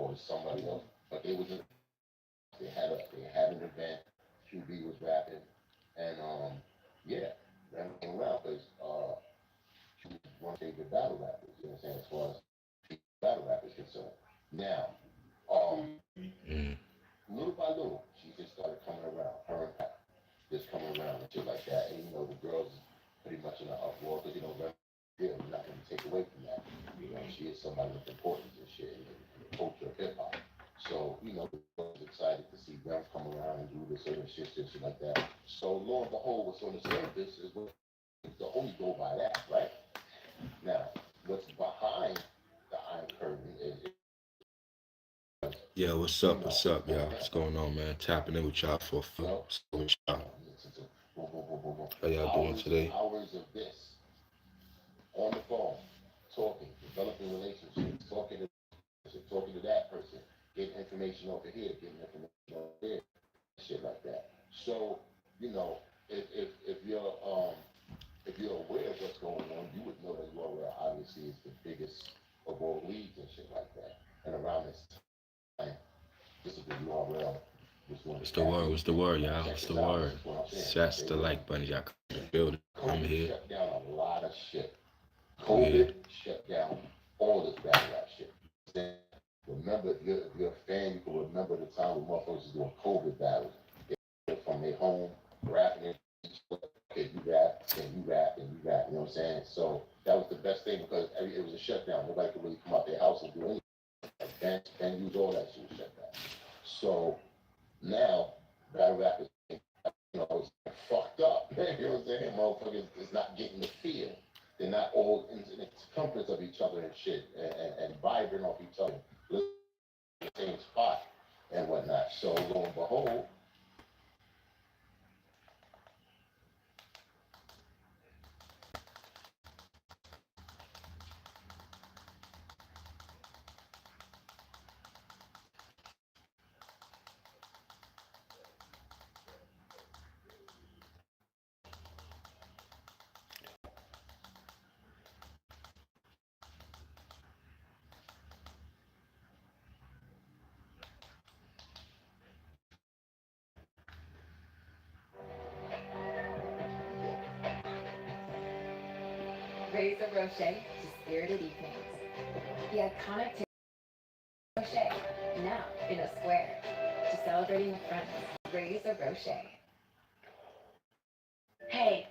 or it's somebody else. But they had an event. QB was rapping, and yeah, Ram came around because she was one of their favorite battle rappers. You know what I'm saying? As far as battle rappers concerned. Now, um, Mm. little by little, she just started coming around. Her and Pat just coming around and shit like that. And the girls pretty much in an uproar because yeah, we're not going to take away from that. She is somebody with importance and shit in the culture of hip hop. So, the girls was excited to see Rem come around and do this other shit like that. So, lo and behold, what's on the surface is what the only go by that, right? Now, what's behind the Iron Curtain is, Yeah, what's up? What's up, y'all? What's going on, man? Tapping in with y'all for a few. So with y'all. listen to boom, boom, boom, boom, boom, How y'all doing hours and today? hours of this on the phone, talking, developing relationships, talking to that person, getting information over here, getting information over there, shit like that. So, you know, if you're aware of what's going on, you would know that URL obviously is the biggest of all leagues and shit like that. And around this time, this is the URL was going What's to the tap word? in. What's the word, Now y'all? check What's the this out. This word? is what I'm saying. Shats Stay the with me. like button, y'all come to the building. I'm COVID here. shut down a lot of shit. Go ahead. COVID shut down all this battle rap shit. Remember, if you're a fan, you can remember the time when motherfuckers was doing COVID battles. They were from their home, rapping it. Okay, you rap, and you rap, and you rap. You know what I'm saying? So that was the best thing because it was a shutdown. Nobody could really come out their house and do anything. Events, venues, all that shit was shut down. So now, battle rap is, it's fucked up. You know what I'm saying? Motherfuckers is not getting the feel. They're not all in the circumference of each other and shit, and vibrant off each other, listening to the same spot and whatnot. So lo and behold, Raise the Rocher to Spirited Evenings. The iconic Rocher, now in a square. To celebrating with friends, raise a Rocher. Hey,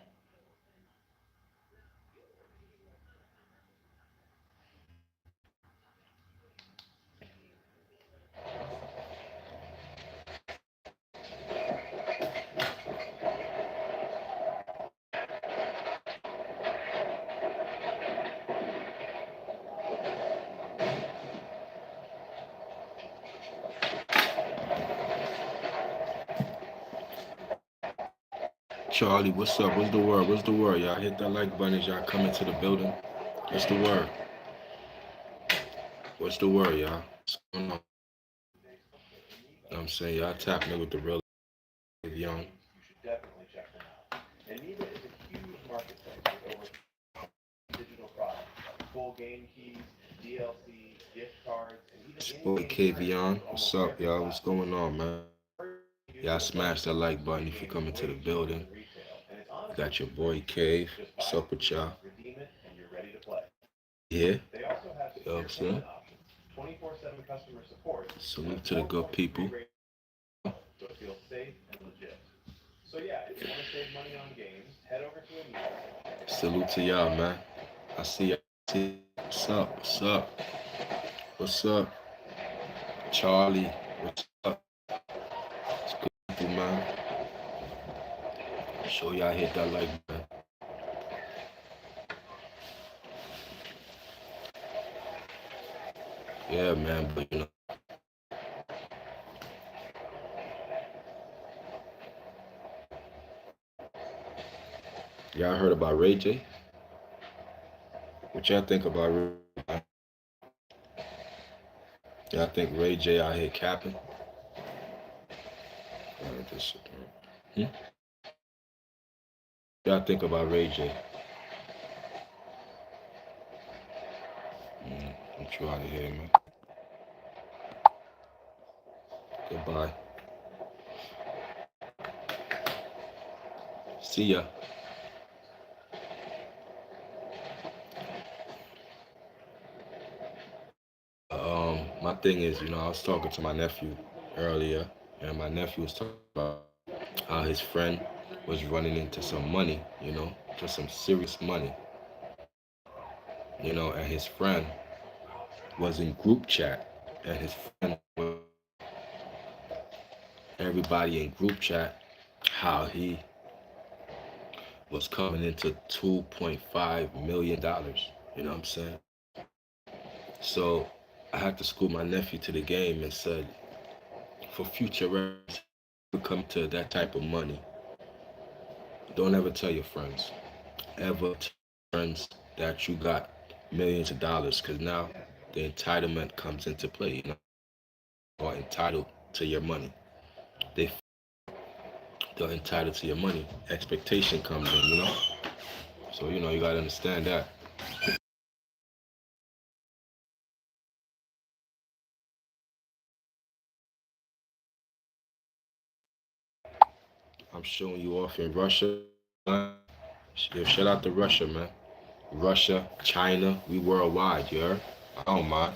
Charlie, what's up? What's the word? What's the word, y'all? Hit that like button as y'all come into the building. What's the word? What's the word, y'all? What's going on? You know what I'm saying? Y'all tapping in with the real young. It's your boy Kavion. What's up, y'all? What's going on, man? Y'all smash that like button if you come into the building. You got your boy Cave. What's up with y'all? Yeah? You know what I'm saying? Salute to the good people. Salute to y'all, man. I see y'all. What's up? What's up? What's up? Charlie, what's up? It's good people, man. Show y'all hit that like button. Yeah, man, but y'all heard about Ray J? What y'all think about Ray J? Y'all think Ray J out here capping? This shit, man. Y'all think about Ray J? Get you out of here, man. Goodbye. See ya. My thing is, I was talking to my nephew earlier, and my nephew was talking about how his friend was running into some money, just some serious money, and his friend was in group chat, and his friend was everybody in group chat how he was coming into $2.5 million. You know what I'm saying? So I had to school my nephew to the game and said, for future reference, you come to that type of money, don't ever tell your friends. Ever tell your friends that you got millions of dollars, because now the entitlement comes into play. You are entitled to your money. They they're entitled to your money. Expectation comes in. So you gotta understand that. I'm showing you off in Russia. Yo, shout out to Russia, man. Russia, China, we worldwide, you heard? I don't mind.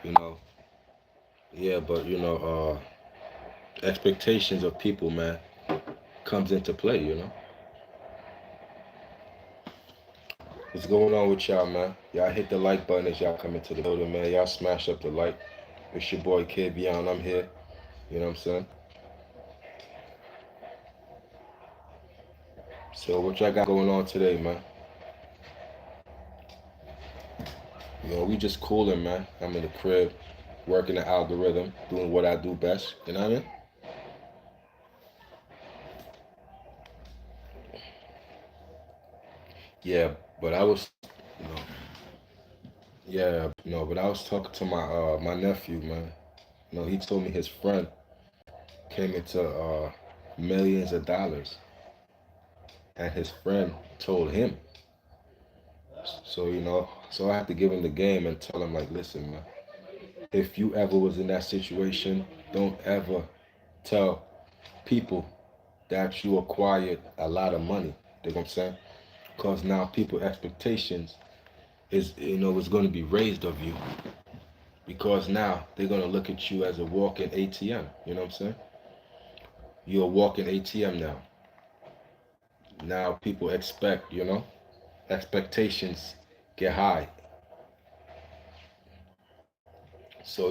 You know, yeah, but expectations of people, man, comes into play. What's going on with y'all, man? Y'all hit the like button as y'all come into the building, man. Y'all smash up the like. It's your boy KVon. I'm here. You know what I'm saying? So what y'all got going on today, man? We just cooling, man. I'm in the crib, working the algorithm, doing what I do best. You know what I mean? Yeah, but I was, you know, yeah, no, but I was talking to my nephew, man. He told me his friend came into millions of dollars, and his friend told him. So I have to give him the game and tell him like, listen, man, if you ever was in that situation, don't ever tell people that you acquired a lot of money. You know what I'm saying? Because now people expectations is going to be raised of you, because now they're going to look at you as a walking ATM. You know what I'm saying? You're a walking ATM now. Now people expect, expectations get high. So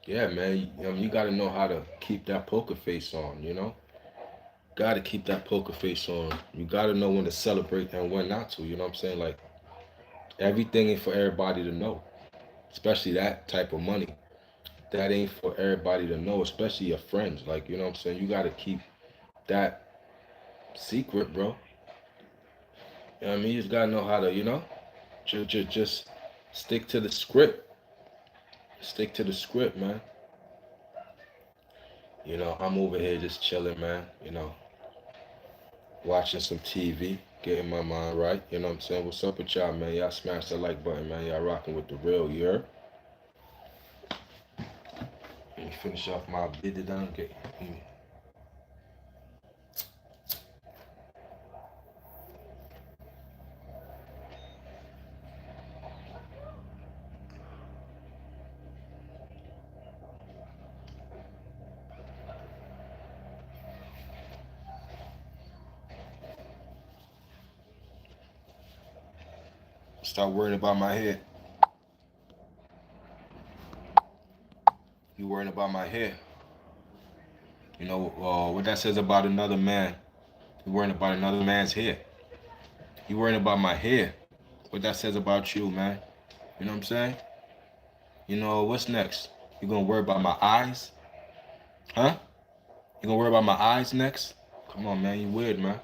yeah, man, you got to know how to keep that poker face on. Got to keep that poker face on. You got to know when to celebrate and when not to. You know what I'm saying? Like, everything ain't for everybody to know, especially that type of money. That ain't for everybody to know, especially your friends. Like, you know what I'm saying? You got to keep that secret, bro. You know what I mean? You just got to know how to, just stick to the script. Stick to the script, man. I'm over here just chilling, man. Watching some TV, getting my mind right. You know what I'm saying? What's up with y'all, man? Y'all smash the like button, man. Y'all rocking with the real, you heard? Let me finish off my bid down. Stop worrying about my hair. You worrying about my hair. You know what that says about another man. You worrying about another man's hair. You worrying about my hair. What that says about you, man. You know what I'm saying? You know, what's next? You gonna worry about my eyes? Huh? You gonna worry about my eyes next? Come on, man. You weird, man.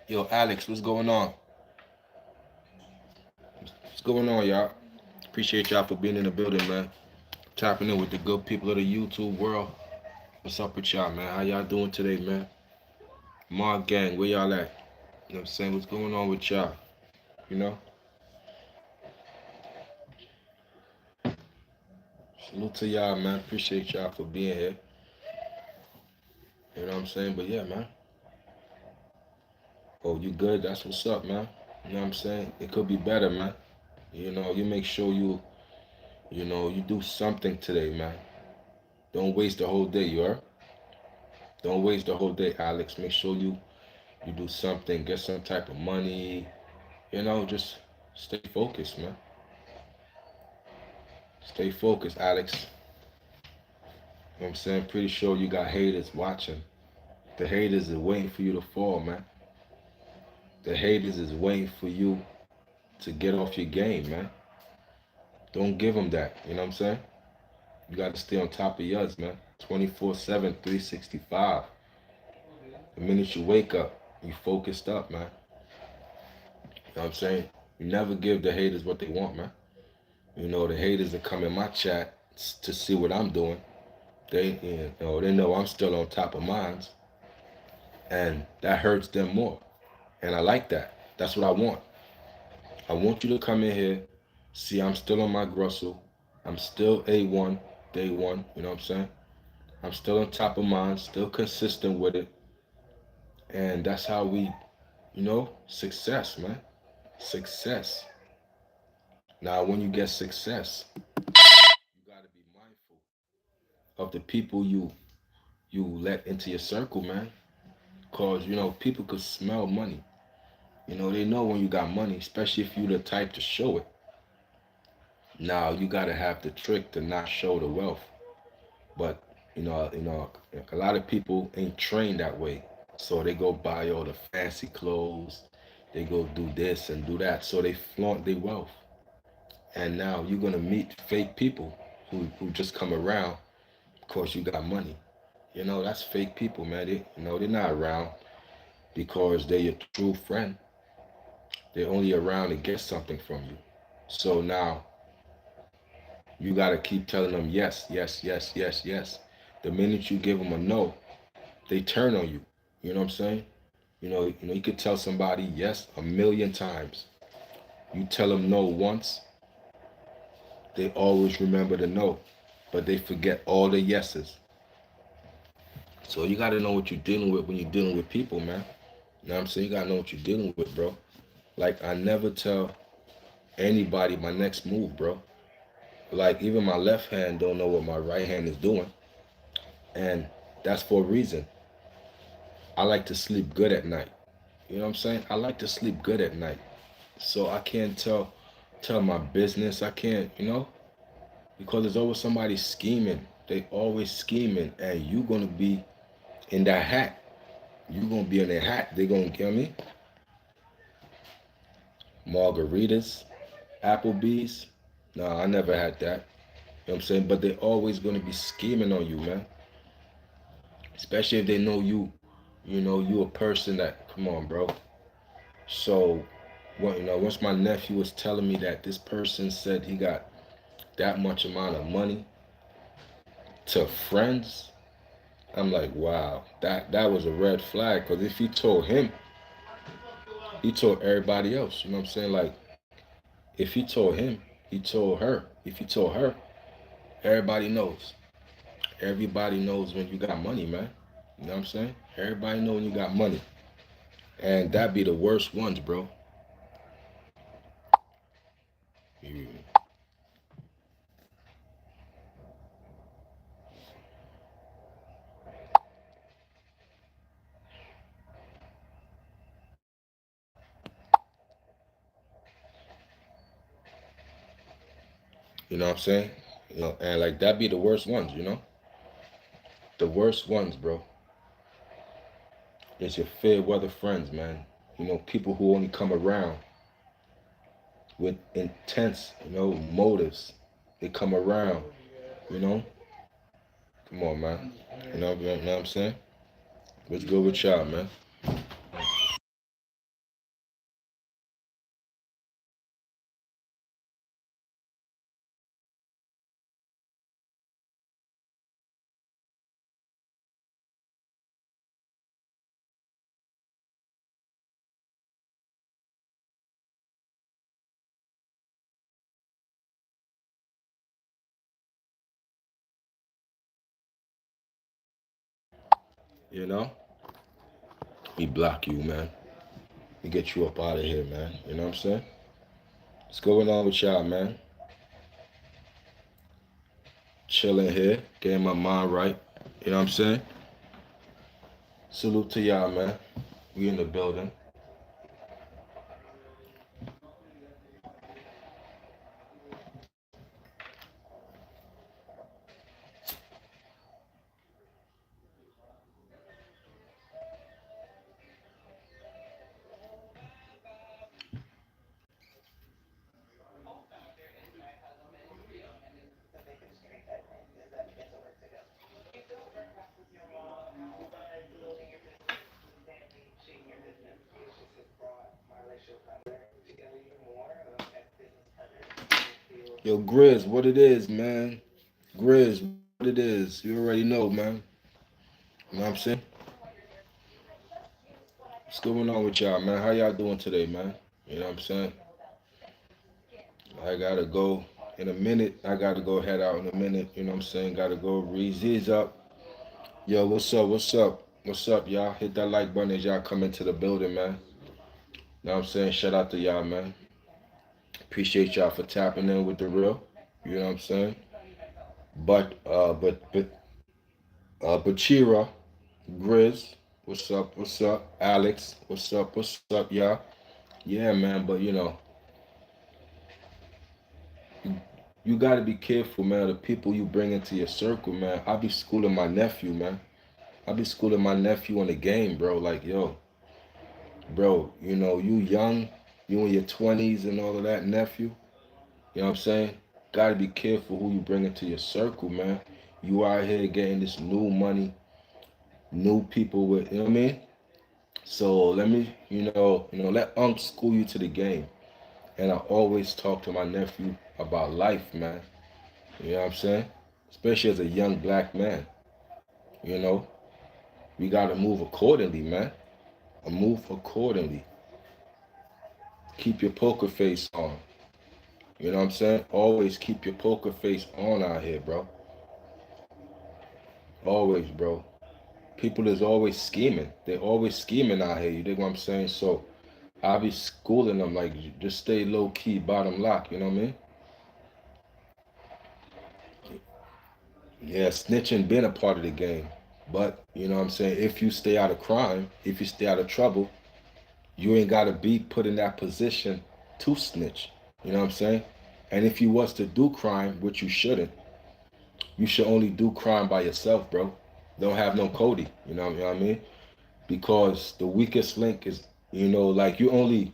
Yo, Alex, what's going on? What's going on, y'all? Appreciate y'all for being in the building, man. Tapping in with the good people of the YouTube world. What's up with y'all, man? How y'all doing today, man? Mark Gang, where y'all at? You know what I'm saying? What's going on with y'all? You know? Salute to y'all, man. Appreciate y'all for being here. You know what I'm saying? But yeah, man. Oh, you good? That's what's up, man. You know what I'm saying? It could be better, man. You know, you make sure you do something today, man. Don't waste the whole day, you heard? Don't waste the whole day, Alex. Make sure you do something, get some type of money. You know, just stay focused, man. Stay focused, Alex. You know what I'm saying? Pretty sure you got haters watching. The haters are waiting for you to fall, man. The haters is waiting for you to get off your game, man. Don't give them that. You know what I'm saying? You got to stay on top of yours, man. 24/7, 365. The minute you wake up, you focused up, man. You know what I'm saying? You never give the haters what they want, man. You know, the haters that come in my chat to see what I'm doing. They know I'm still on top of mine, and that hurts them more. And I like that. That's what I want. I want you to come in here, see I'm still on my Grussel. I'm still A1, day one, you know what I'm saying? I'm still on top of mine, still consistent with it. And that's how we, success, man. Success. Now, when you get success, you got to be mindful of the people you let into your circle, man. Cause people could smell money. They know when you got money, especially if you the type to show it. Now you gotta have the trick to not show the wealth. But a lot of people ain't trained that way. So they go buy all the fancy clothes, they go do this and do that. So they flaunt their wealth. And now you're gonna meet fake people who just come around because you got money. That's fake people, man. They're not around because they're your true friend. They're only around to get something from you. So now you got to keep telling them yes, yes, yes, yes, yes. The minute you give them a no, they turn on you. You know what I'm saying? You could tell somebody yes 1,000,000 times. You tell them no once, they always remember the no, but they forget all the yeses. So you got to know what you're dealing with when you're dealing with people, man. You know what I'm saying? You got to know what you're dealing with, bro. Like, I never tell anybody my next move, bro. Like, even my left hand don't know what my right hand is doing. And that's for a reason. I like to sleep good at night. You know what I'm saying? I like to sleep good at night. So I can't tell my business. I can't, because there's always somebody scheming. They always scheming, and you gonna be in that hat. You gonna be in that hat. They gonna kill me. Margaritas, Applebee's. No, I never had that. You know what I'm saying? But they always gonna be scheming on you, man. Especially if they know you a person that, come on, bro. So, once my nephew was telling me that this person said he got that much amount of money to friends, I'm like, wow, that was a red flag. Because if he told him, he told everybody else. You know what I'm saying? Like, if he told him, he told her. If he told her, everybody knows. Everybody knows when you got money, man. You know what I'm saying? Everybody know when you got money. And that be the worst ones, bro. Yeah. You know what I'm saying? You know, and like that be the worst ones, you know? The worst ones, bro. It's your fair weather friends, man. You know, people who only come around with intense, you know, motives. They come around, you know? Come on, man. You know what I'm saying? What's good with y'all, man? You know? We block you, man. We get you up out of here, man. You know what I'm saying? What's going on with y'all, man? Chilling here, getting my mind right. You know what I'm saying? Salute to y'all, man. We in the building. Yo, Grizz, what it is, man? Grizz, what it is. You already know, man. You know what I'm saying? What's going on with y'all, man? How y'all doing today, man? You know what I'm saying? I gotta go in a minute. I gotta go head out in a minute. You know what I'm saying? Gotta go. Reezy's up. Yo, what's up? What's up? What's up, y'all? Hit that like button as y'all come into the building, man. You know what I'm saying? Shout out to y'all, man. Appreciate y'all for tapping in with the real. You know what I'm saying? Bachira, Grizz, what's up? What's up? Alex, what's up? What's up, y'all? Yeah, man. But you got to be careful, man. The people you bring into your circle, man. I be schooling my nephew, man. I be schooling my nephew on the game, bro. Like, yo, bro, you young, you in your 20s and all of that, nephew. You know what I'm saying? Got to be careful who you bring into your circle, man. You out here getting this new money, new people with, you know what I mean? So let me, let Unc school you to the game. And I always talk to my nephew about life, man. You know what I'm saying? Especially as a young black man. You know, we gotta move accordingly, man. Move accordingly. Keep your poker face on. You know what I'm saying? Always keep your poker face on out here, bro. Always, bro. People is always scheming. They're always scheming out here. You dig what I'm saying? So I be schooling them like just stay low key, bottom lock. You know what I mean? Yeah, snitching been a part of the game. But you know what I'm saying? If you stay out of crime, if you stay out of trouble, you ain't gotta be put in that position to snitch. You know what I'm saying? And if you was to do crime, which you shouldn't, you should only do crime by yourself, bro. Don't have no Cody. You know what I mean? Because the weakest link is, like you only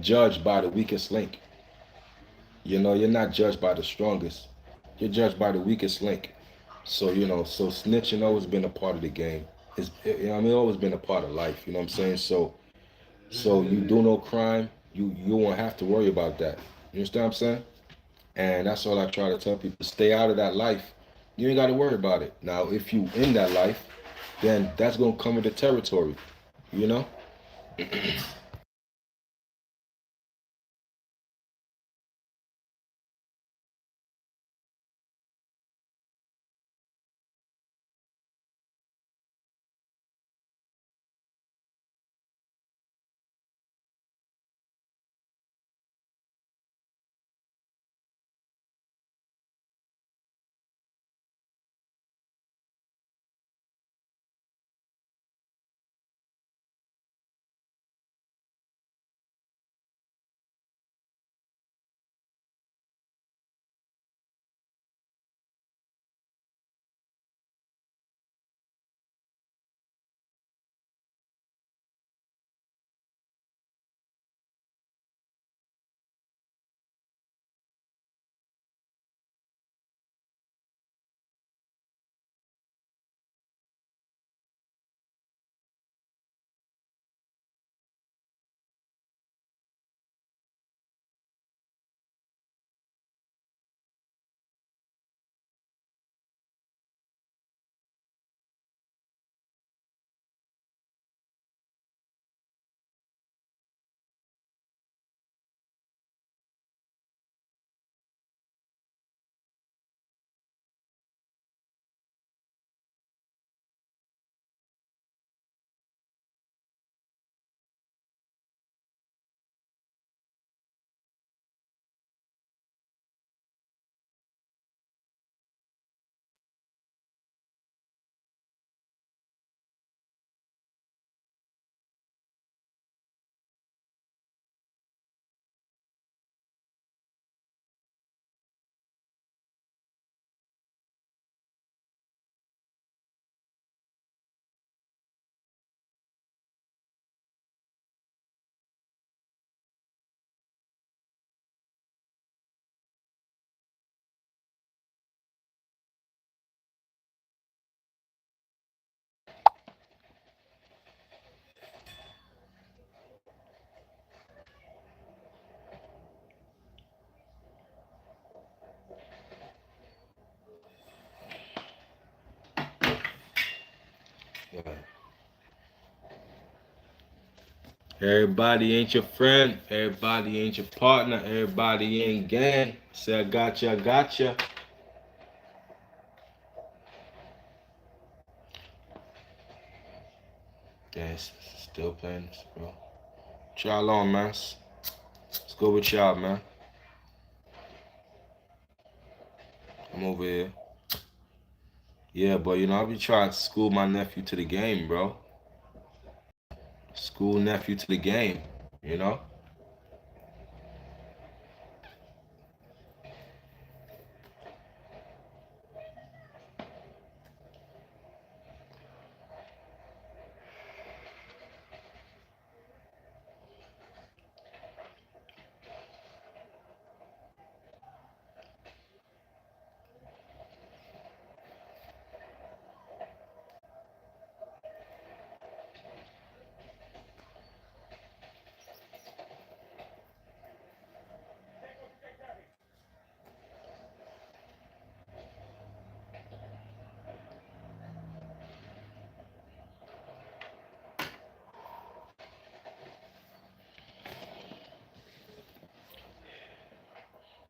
judged by the weakest link. You're not judged by the strongest. You're judged by the weakest link. So, so snitching always been a part of the game. Always been a part of life. You know what I'm saying? So you do no crime, you won't have to worry about that. You understand what I'm saying? And that's all I try to tell people. Stay out of that life. You ain't got to worry about it. Now, if you in that life, then that's gonna come with the territory. You know? Yeah. Everybody ain't your friend. Everybody ain't your partner. Everybody ain't gang. Say I gotcha, I gotcha. Yeah, it's still playing this, bro. What y'all on, man? Let's go with y'all, man. I'm over here. Yeah, but you know, I be trying to school my nephew to the game, bro. School nephew to the game, you know?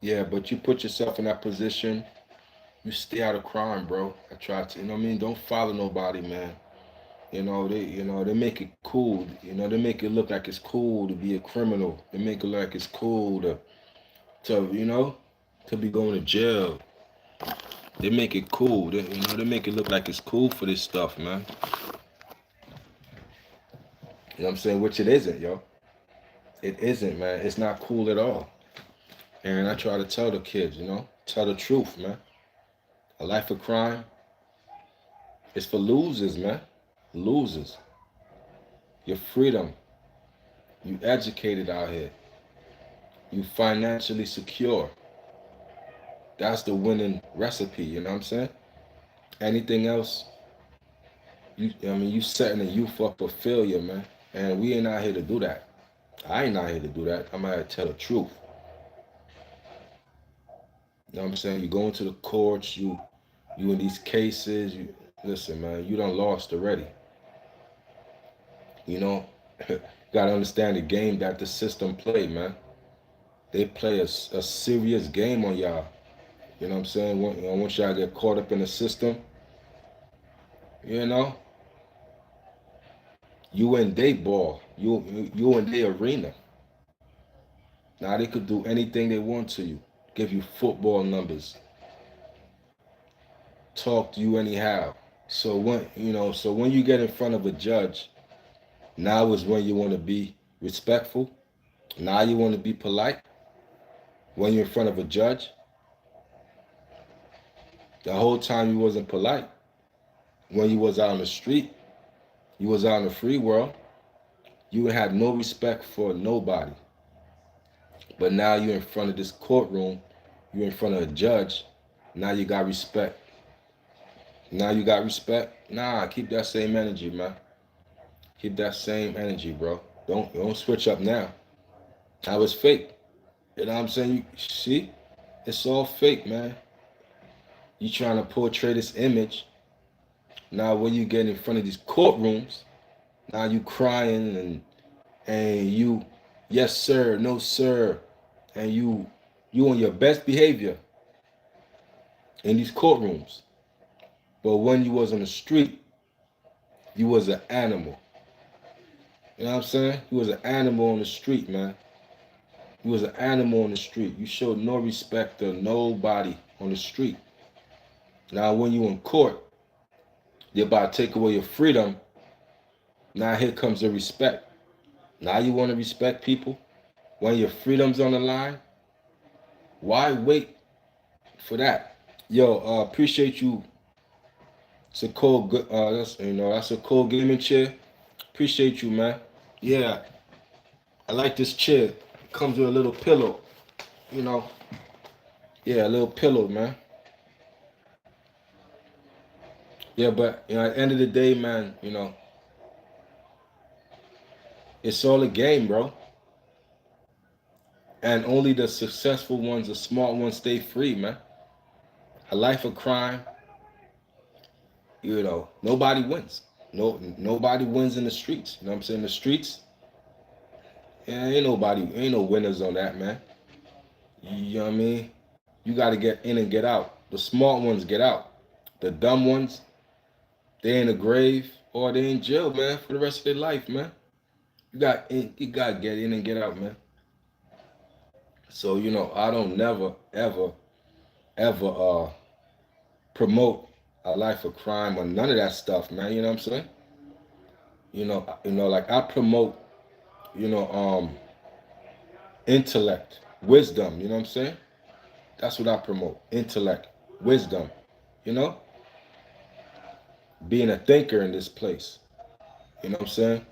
Yeah, but you put yourself in that position, you stay out of crime, bro. I try to, you know what I mean? Don't follow nobody, man. They make it cool. They make it look like it's cool to be a criminal. They make it look like it's cool to be going to jail. They make it cool. They make it look like it's cool for this stuff, man. You know what I'm saying? Which it isn't, yo. It isn't, man. It's not cool at all. And I try to tell the kids, tell the truth, man. A life of crime is for losers, man. Losers. Your freedom. You educated out here. You financially secure. That's the winning recipe, you know what I'm saying? Anything else, you setting the youth up for failure, man. And we ain't out here to do that. I ain't out here to do that. I'm out here to tell the truth. You know what I'm saying? You go into the courts, you in these cases, listen, man, you done lost already. You gotta understand the game that the system play, man. They play a serious game on y'all. You know what I'm saying? Once y'all get caught up in the system, you in they ball. You in their arena. Now they could do anything they want to you. Give you football numbers. Talk to you anyhow. So when you get in front of a judge, now is when you want to be respectful. Now you want to be polite. When you're in front of a judge, the whole time you wasn't polite. When you was out on the street, you was out in the free world, you had no respect for nobody. But now you're in front of this courtroom, you're in front of a judge, now you got respect. Now you got respect? Nah, keep that same energy, man. Keep that same energy, bro. Don't switch up now. That was fake. You know what I'm saying? You see? It's all fake, man. You trying to portray this image. Now when you get in front of these courtrooms, now you crying and you, yes sir, no sir, and you on your best behavior in these courtrooms. But when you was on the street, you was an animal. You know what I'm saying? You was an animal on the street, man. You was an animal on the street. You showed no respect to nobody on the street. Now when you in court, they're about to take away your freedom. Now here comes the respect. Now you want to respect people when your freedom's on the line? Why wait for that? Yo, appreciate you. It's a cool, that's a cool gaming chair. Appreciate you, man. Yeah, I like this chair. It comes with a little pillow, Yeah, a little pillow, man. Yeah, but at the end of the day, man, it's all a game, bro. And only the successful ones, the smart ones, stay free, man. A life of crime, nobody wins. Nobody wins in the streets. You know what I'm saying? The streets, yeah, ain't no winners on that, man. You know what I mean? You got to get in and get out. The smart ones get out. The dumb ones, they in the grave or they in jail, man, for the rest of their life, man. You got to get in and get out, man. So I don't never ever promote a life of crime or none of that stuff, man. You know what I'm saying? Like I promote, you know, um, intellect, wisdom. You know what I'm saying? That's what I promote: intellect, wisdom. You know, being a thinker in this place. You know what I'm saying?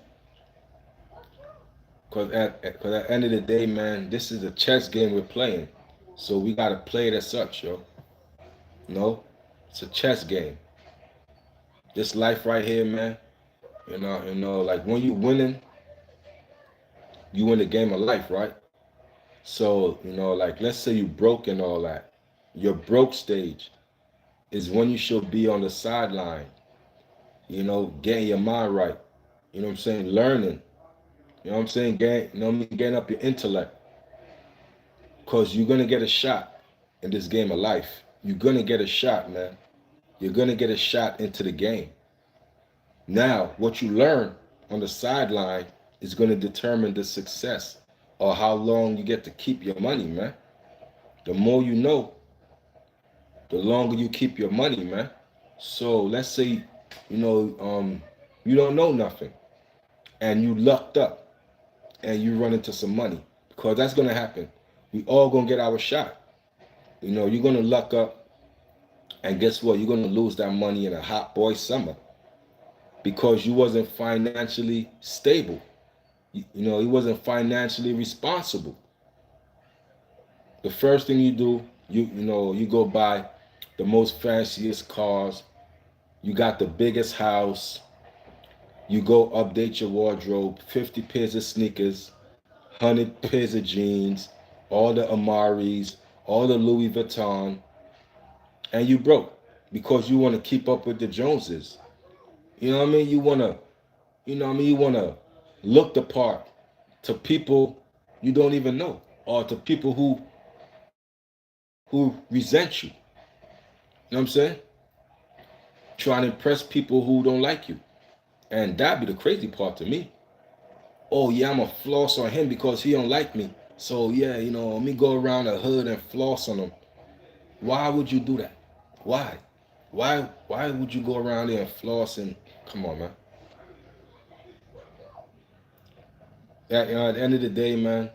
Cause at the end of the day, man, this is a chess game we're playing, so we gotta play it as such, yo. No, it's a chess game. This life right here, man. Like when you winning, you win the game of life, right? So, like let's say you broke and all that. Your broke stage is when you should be on the sideline, getting your mind right. You know what I'm saying? Learning. You know what I'm saying? Getting up your intellect. Cause you're gonna get a shot in this game of life. You're gonna get a shot, man. You're gonna get a shot into the game. Now, what you learn on the sideline is going to determine the success or how long you get to keep your money, man. The more you know, the longer you keep your money, man. So let's say, you don't know nothing and you lucked up and you run into some money because that's going to happen. We all going to get our shot. You're going to luck up and guess what? You're going to lose that money in a hot boy summer. Because you wasn't financially stable. You wasn't financially responsible. The first thing you do, you go buy the most fanciest cars. You got the biggest house. You go update your wardrobe, 50 pairs of sneakers, 100 pairs of jeans, all the Amaris, all the Louis Vuitton, and you broke because you want to keep up with the Joneses. You know what I mean? You wanna look the part to people you don't even know, or to people who resent you. You know what I'm saying? Trying to impress people who don't like you. And that be the crazy part to me. Oh yeah, I'm a floss on him because he don't like me. So yeah, let me go around the hood and floss on him. Why would you do that? Why? Why would you go around there and floss and come on, man? At the end of the day, man,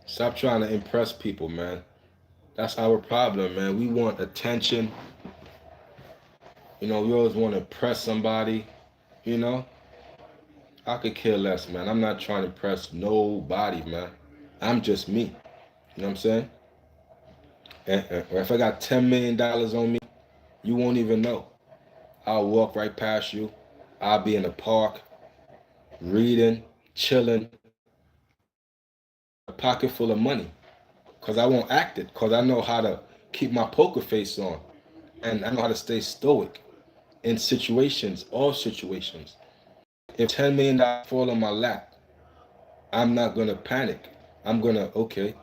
stop trying to impress people, man. That's our problem, man. We want attention. We always want to impress somebody. I could care less, man. I'm not trying to impress nobody, man. I'm just me. You know what I'm saying? And if I got $10 million on me, you won't even know. I'll walk right past you. I'll be in the park, reading, chilling, a pocket full of money. Because I won't act it. Because I know how to keep my poker face on. And I know how to stay stoic in situations, all situations. If $10 million fall on my lap, I'm not going to panic. I'm going to, okay. You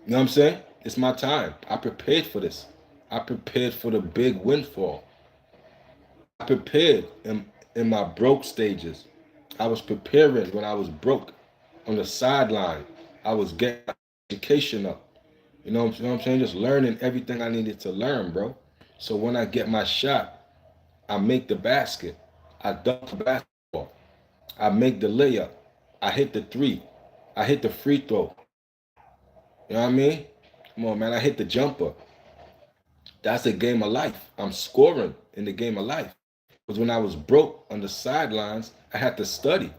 know what I'm saying? It's my time. I prepared for this. I prepared for the big windfall. I prepared in my broke stages. I was preparing when I was broke on the sideline. I was getting my education up. You know what I'm saying? Just learning everything I needed to learn, bro. So when I get my shot, I make the basket. I dunk the basketball. I make the layup. I hit the three. I hit the free throw. You know what I mean? Come on, man. I hit the jumper. That's a game of life. I'm scoring in the game of life. Because when I was broke on the sidelines, I had to study.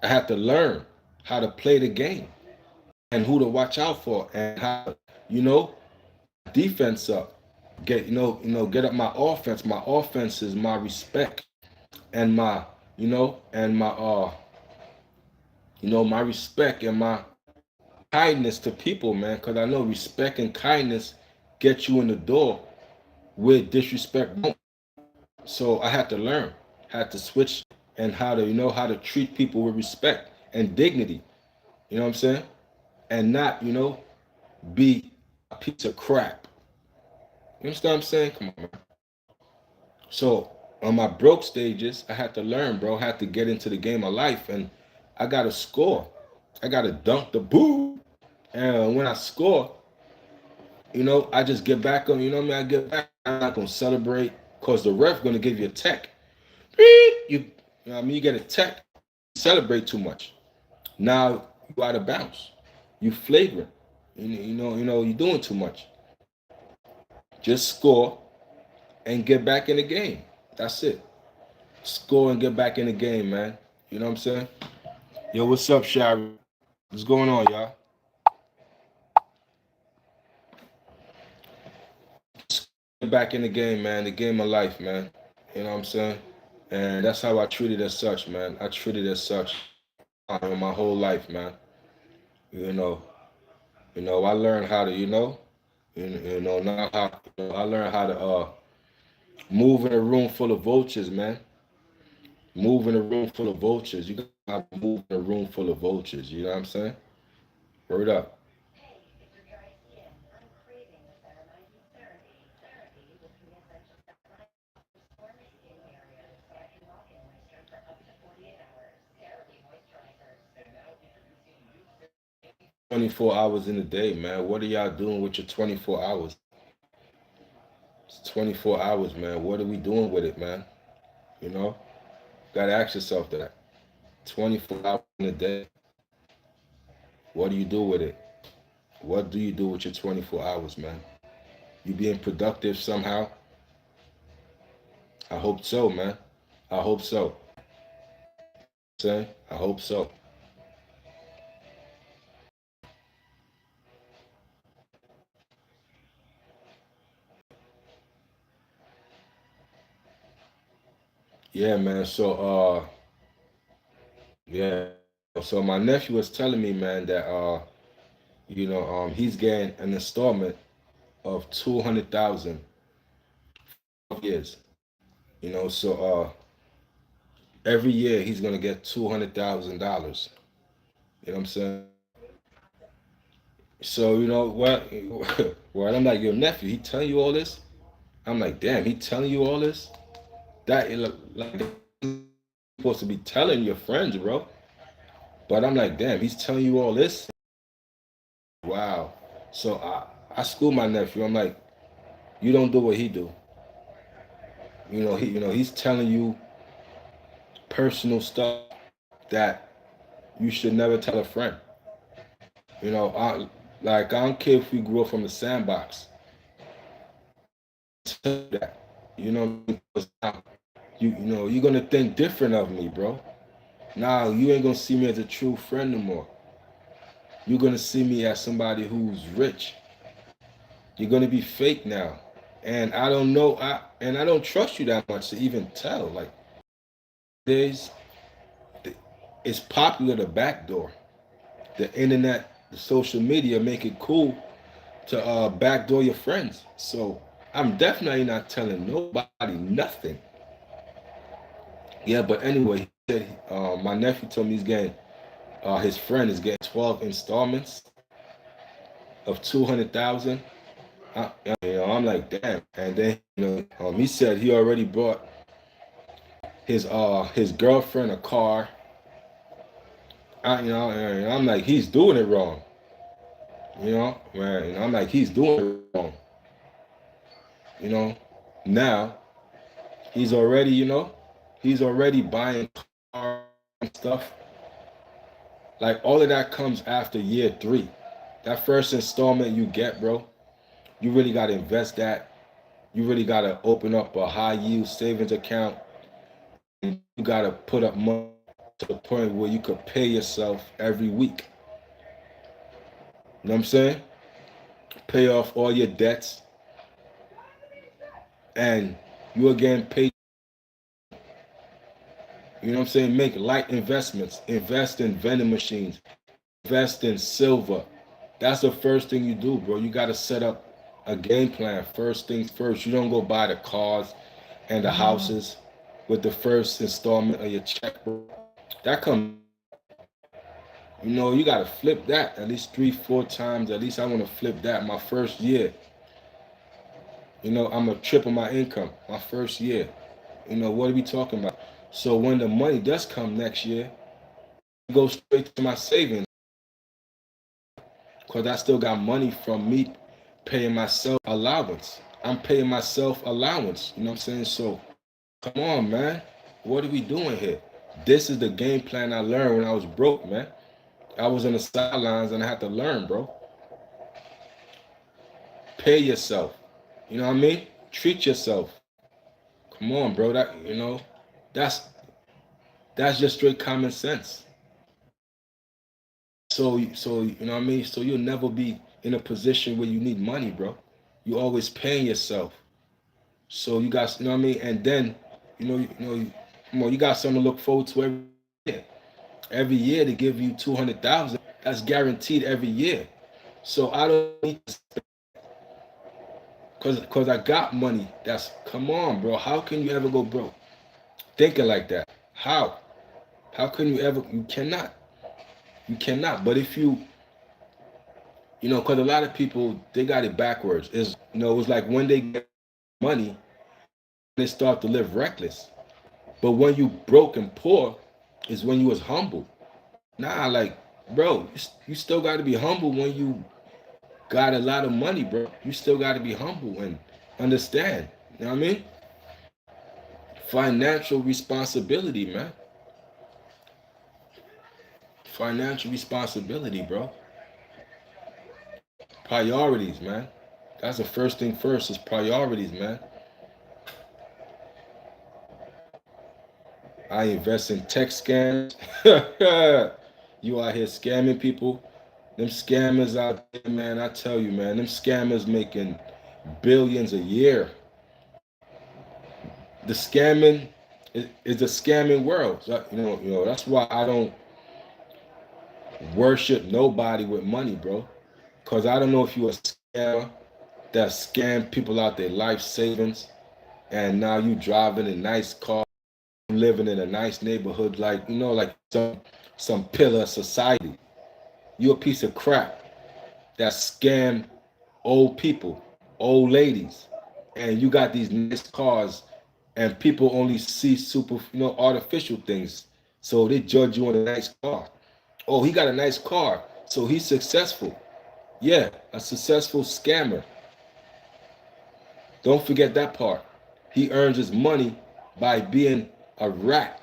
I had to learn how to play the game and who to watch out for and how, defense up. Get up my offense. My offense is my respect and my my respect and my kindness to people, man. Because I know respect and kindness get you in the door where disrespect don't. So I had to learn, had to switch, and how to, how to treat people with respect and dignity. You know what I'm saying? And not, be a piece of crap. You understand what I'm saying? Come on, man. So on my broke stages, I had to learn, bro. I had to get into the game of life, and I got to score. I got to dunk the boo. And when I score, I just get back on. You know what I mean? I get back. I'm not gonna celebrate because the ref gonna give you a tech. You know what I mean? You get a tech. Celebrate too much. Now you out of bounds. You flagrant. You're doing too much. Just score and get back in the game. That's it. Score and get back in the game, man. You know what I'm saying? Yo, what's up, Shari? What's going on, y'all? Get back in the game, man. The game of life, man. You know what I'm saying? And that's how I treat it as such, man. I treat it as such my whole life, man. You know, I learned how to, now how I learned how to move in a room full of vultures, man. Move in a room full of vultures. You gotta move in a room full of vultures. You know what I'm saying? Word up. Hey, 24 hours in a day, man. What are y'all doing with your 24 hours? It's 24 hours, man. What are we doing with it, man? You know? Gotta ask yourself that. 24 hours in a day. What do you do with it? What do you do with your 24 hours, man? You being productive somehow? I hope so, man. I hope so. Say, I hope so. Yeah, man. Yeah. So my nephew was telling me, man, that he's getting an installment of 200,000 years. Every year he's gonna get $200,000. You know what I'm saying? So you know what? Well, I'm like, your nephew, he telling you all this? I'm like, damn, he telling you all this? That like supposed to be telling your friends, bro. But I'm like, damn, he's telling you all this? Wow. So I school my nephew. I'm like, you don't do what he do. He's telling you personal stuff that you should never tell a friend. I don't care if we grew up from the sandbox. Tell that. Because now you're gonna think different of me, bro. Now you ain't gonna see me as a true friend no more. You're gonna see me as somebody who's rich. You're gonna be fake now. And I don't know, I don't trust you that much to even tell. Like there's it's popular to backdoor. The internet, the social media make it cool to backdoor your friends. So I'm definitely not telling nobody nothing. Yeah, but anyway, he said my nephew told me he's getting his friend is getting 12 installments of 200,000. I'm like, damn. And then he said he already bought his girlfriend a car. And I'm like, he's doing it wrong. Man. And I'm like, he's doing it wrong. Now he's already, he's already buying cars and stuff. Like all of that comes after year 3. That first installment you get, bro, you really gotta invest that. You really gotta open up a high yield savings account. And you gotta put up money to the point where you could pay yourself every week. You know what I'm saying? Pay off all your debts. And you are getting paid. You know what I'm saying? Make light investments. Invest in vending machines. Invest in silver. That's the first thing you do, bro. You got to set up a game plan. First things first. You don't go buy the cars and the houses with the first installment of your check, bro. That comes, you know, you gotta flip that at least 3, 4 times. At least I want to flip that my first year. You know, I'm gonna triple my income my first year. You know, what are we talking about? So when the money does come next year, it goes straight to my savings because I still got money from me paying myself allowance. I'm paying myself allowance. You know what I'm saying? So come on, man. What are we doing here? This is the game plan I learned when I was broke, man. I was on the sidelines and I had to learn, bro. Pay yourself. You know what I mean? Treat yourself. Come on, bro. That, you know, that's that's just straight common sense. So you know what I mean? So you'll never be in a position where you need money, bro. You always paying yourself. So you got, you know what I mean? And then, come on, you got something to look forward to every year. Every year they give you 200,000. That's guaranteed every year. So I don't need to, cause I got money. That's, come on, bro. How can you ever go broke thinking like that? How? How can you ever? You cannot. You cannot. But if you know, because a lot of people they got it backwards. Is, you know, it was like when they get money, they start to live reckless. But when you broke and poor, is when you was humble. Nah, like, bro, you still got to be humble when you got a lot of money, bro. You still got to be humble and understand. You know what I mean? Financial responsibility, man. Financial responsibility, bro. Priorities, man. That's the first thing first is priorities, man. I invest in tech scams. You out here scamming people. Them scammers out there, man, I tell you, man, them scammers making billions a year. The scamming is a scamming world. So, that's why I don't worship nobody with money, bro. Cause I don't know if you a scammer that scam people out their life savings, and now you driving a nice car, living in a nice neighborhood, like, like some pillar of society. You a piece of crap that scam old people, old ladies, and you got these nice cars, and people only see super, artificial things. So they judge you on a nice car. Oh, he got a nice car, so he's successful. Yeah, a successful scammer. Don't forget that part. He earns his money by being a rat.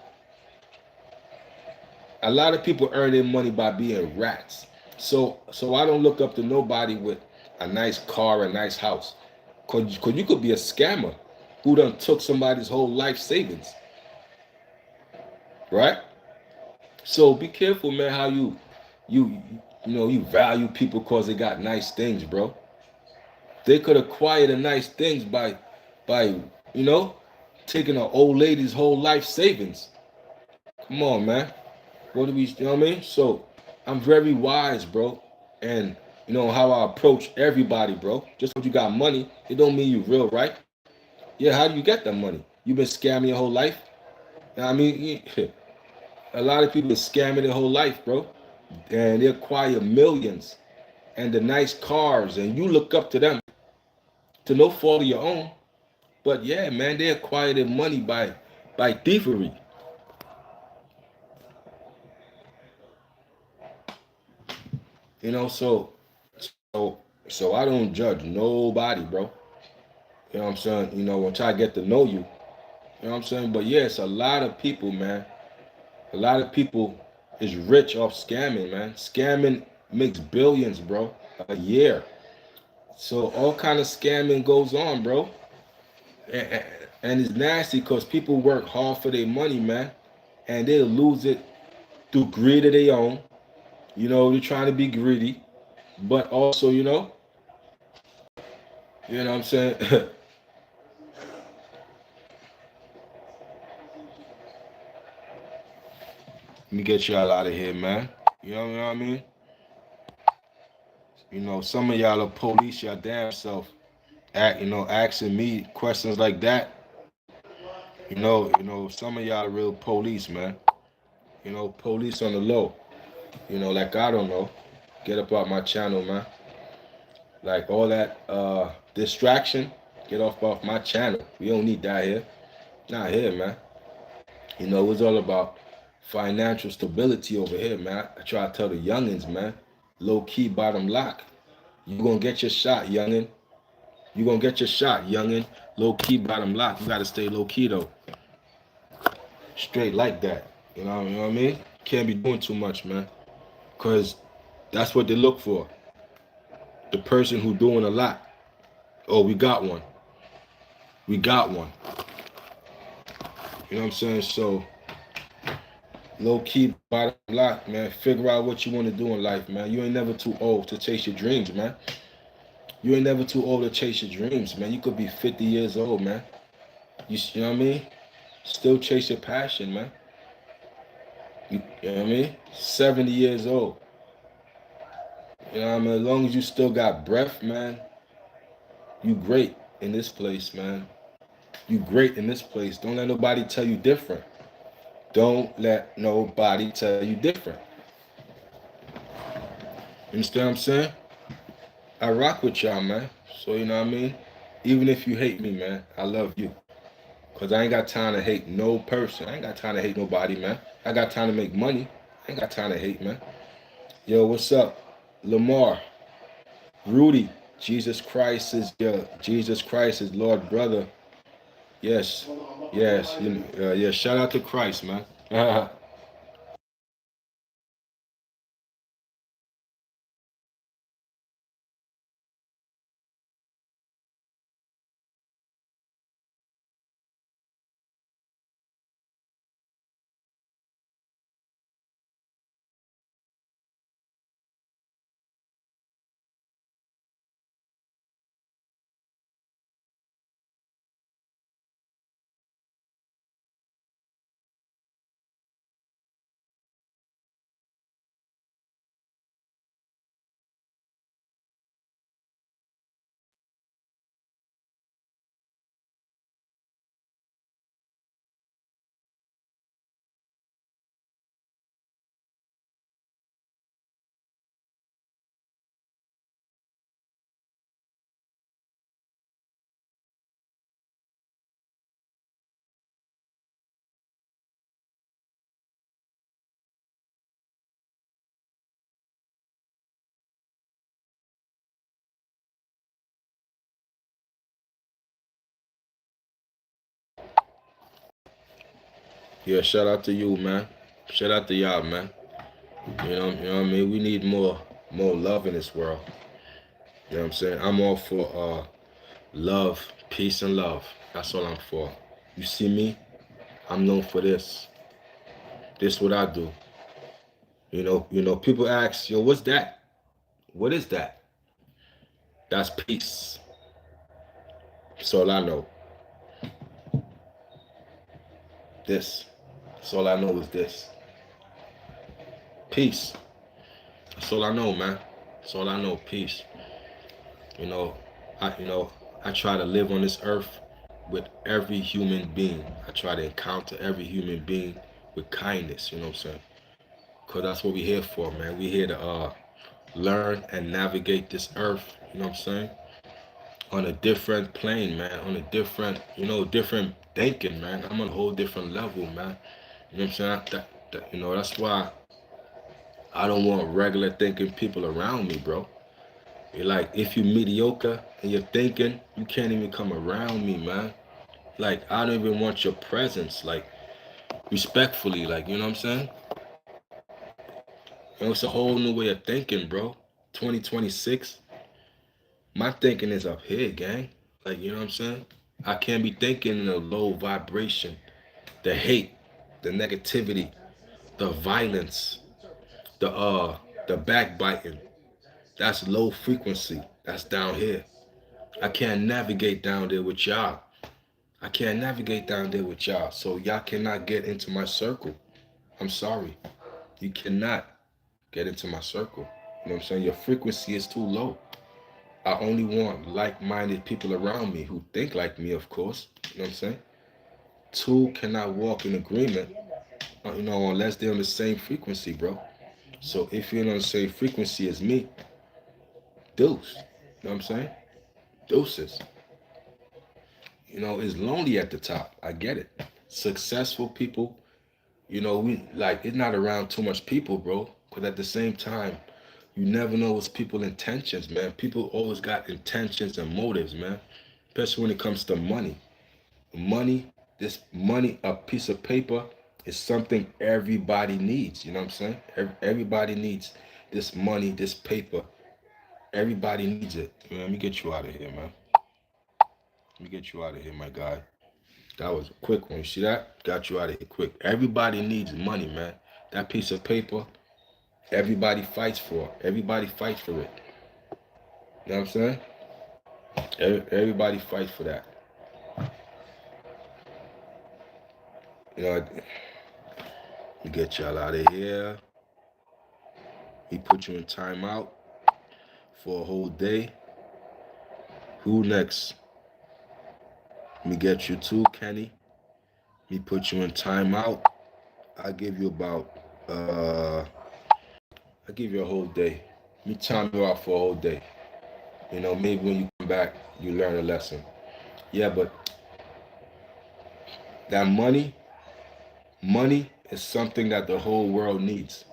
A lot of people earn their money by being rats. So I don't look up to nobody with a nice car, a nice house. Cause you could be a scammer who done took somebody's whole life savings. Right? So be careful, man, how you value people because they got nice things, bro. They could acquire the nice things by you know taking an old lady's whole life savings. Come on, man. What do we, you know what I mean? So I'm very wise, bro. And you know how I approach everybody, bro. Just because you got money, it don't mean you real, right? Yeah, how do you get that money? You been scamming your whole life? You know what I mean, a lot of people are scamming their whole life, bro. And they acquire millions and the nice cars, and you look up to them to no fault of your own. But yeah, man, they acquire their money by thievery. You know, so so I don't judge nobody, bro. You know what I'm saying? Until I get to know you. You know what I'm saying? But yeah, it's a lot of people, man. A lot of people is rich off scamming, man. Scamming makes billions, bro, a year. So all kind of scamming goes on, bro. And, and it's nasty because people work hard for their money, man, and they lose it through greed of their own. They're trying to be greedy, but also, you know what I'm saying? Let me get y'all out of here, man. You know what I mean? Some of y'all are police your damn self, asking me questions like that. Some of y'all are real police, man. Police on the low. Like I don't know. Get up out my channel, man. Like all that distraction, get off my channel. We don't need that here. Not here, man. It's all about financial stability over here, man. I try to tell the youngins, man. Low key bottom lock. You gonna get your shot, youngin. You gonna get your shot, youngin. Low key bottom lock. You gotta stay low key though. Straight like that. You know what I mean? Can't be doing too much, man. Cause that's what they look for. The person who doing a lot. Oh, we got one. We got one. You know what I'm saying? So low key bottom lock, man. Figure out what you want to do in life, man. You ain't never too old to chase your dreams, man. You ain't never too old to chase your dreams, man. You could be 50 years old, man. You know what I mean? Still chase your passion, man. You know what I mean? 70 years old. You know what I mean? As long as you still got breath, man, you great in this place, man. You great in this place. Don't let nobody tell you different. Don't let nobody tell you different. You understand what I'm saying? I rock with y'all, man. So, you know what I mean? Even if you hate me, man, I love you. Because I ain't got time to hate no person. I ain't got time to hate nobody, man. I got time to make money. I ain't got time to hate, man. Yo, what's up? Lamar. Rudy. Jesus Christ is Lord brother. Yes. Yes. Yeah, shout out to Christ, man. Yeah, shout out to you, man. Shout out to y'all, man. You know what I mean? We need more love in this world. You know what I'm saying? I'm all for love, peace and love. That's all I'm for. You see me? I'm known for this. This what I do. People ask, yo, what's that? What is that? That's peace. That's all I know. This. That's all I know is this. Peace. That's all I know, man. That's all I know. Peace. You know, I try to live on this earth with every human being. I try to encounter every human being with kindness, you know what I'm saying? Because that's what we're here for, man. We're here to learn and navigate this earth, you know what I'm saying? On a different plane, man. On a different, different thinking, man. I'm on a whole different level, man. You know what I'm saying? That's why I don't want regular thinking people around me, bro. You're like, if you're mediocre and you're thinking, you can't even come around me, man. Like, I don't even want your presence, like, respectfully, like, you know what I'm saying? It's a whole new way of thinking, bro. 2026, my thinking is up here, gang. Like, you know what I'm saying? I can't be thinking in a low vibration. The hate, the negativity, the violence, the backbiting. That's low frequency. That's down here. I can't navigate down there with y'all. I can't navigate down there with y'all. So y'all cannot get into my circle. I'm sorry. You cannot get into my circle. You know what I'm saying? Your frequency is too low. I only want like-minded people around me who think like me, of course. You know what I'm saying? Two cannot walk in agreement, unless they're on the same frequency, bro. So if you're on the same frequency as me, deuce. You know what I'm saying? Deuces. It's lonely at the top. I get it. Successful people, we like it's not around too much people, bro. Because at the same time, you never know what's people's intentions, man. People always got intentions and motives, man. Especially when it comes to money. Money, this money, a piece of paper is something everybody needs. You know what I'm saying? Everybody needs this money, this paper. Everybody needs it. Man, let me get you out of here, man. Let me get you out of here, my guy. That was a quick one. You see that? Got you out of here quick. Everybody needs money, man. That piece of paper, everybody fights for it. Everybody fights for it. You know what I'm saying? Everybody fights for that. Let me get y'all out of here. He put you in timeout for a whole day. Who next? Let me get you too, Kenny. Let me put you in timeout. I'll give you about I'll give you a whole day. Let me time you out for a whole day. Maybe when you come back, you learn a lesson. Yeah, but that money is something that the whole world needs.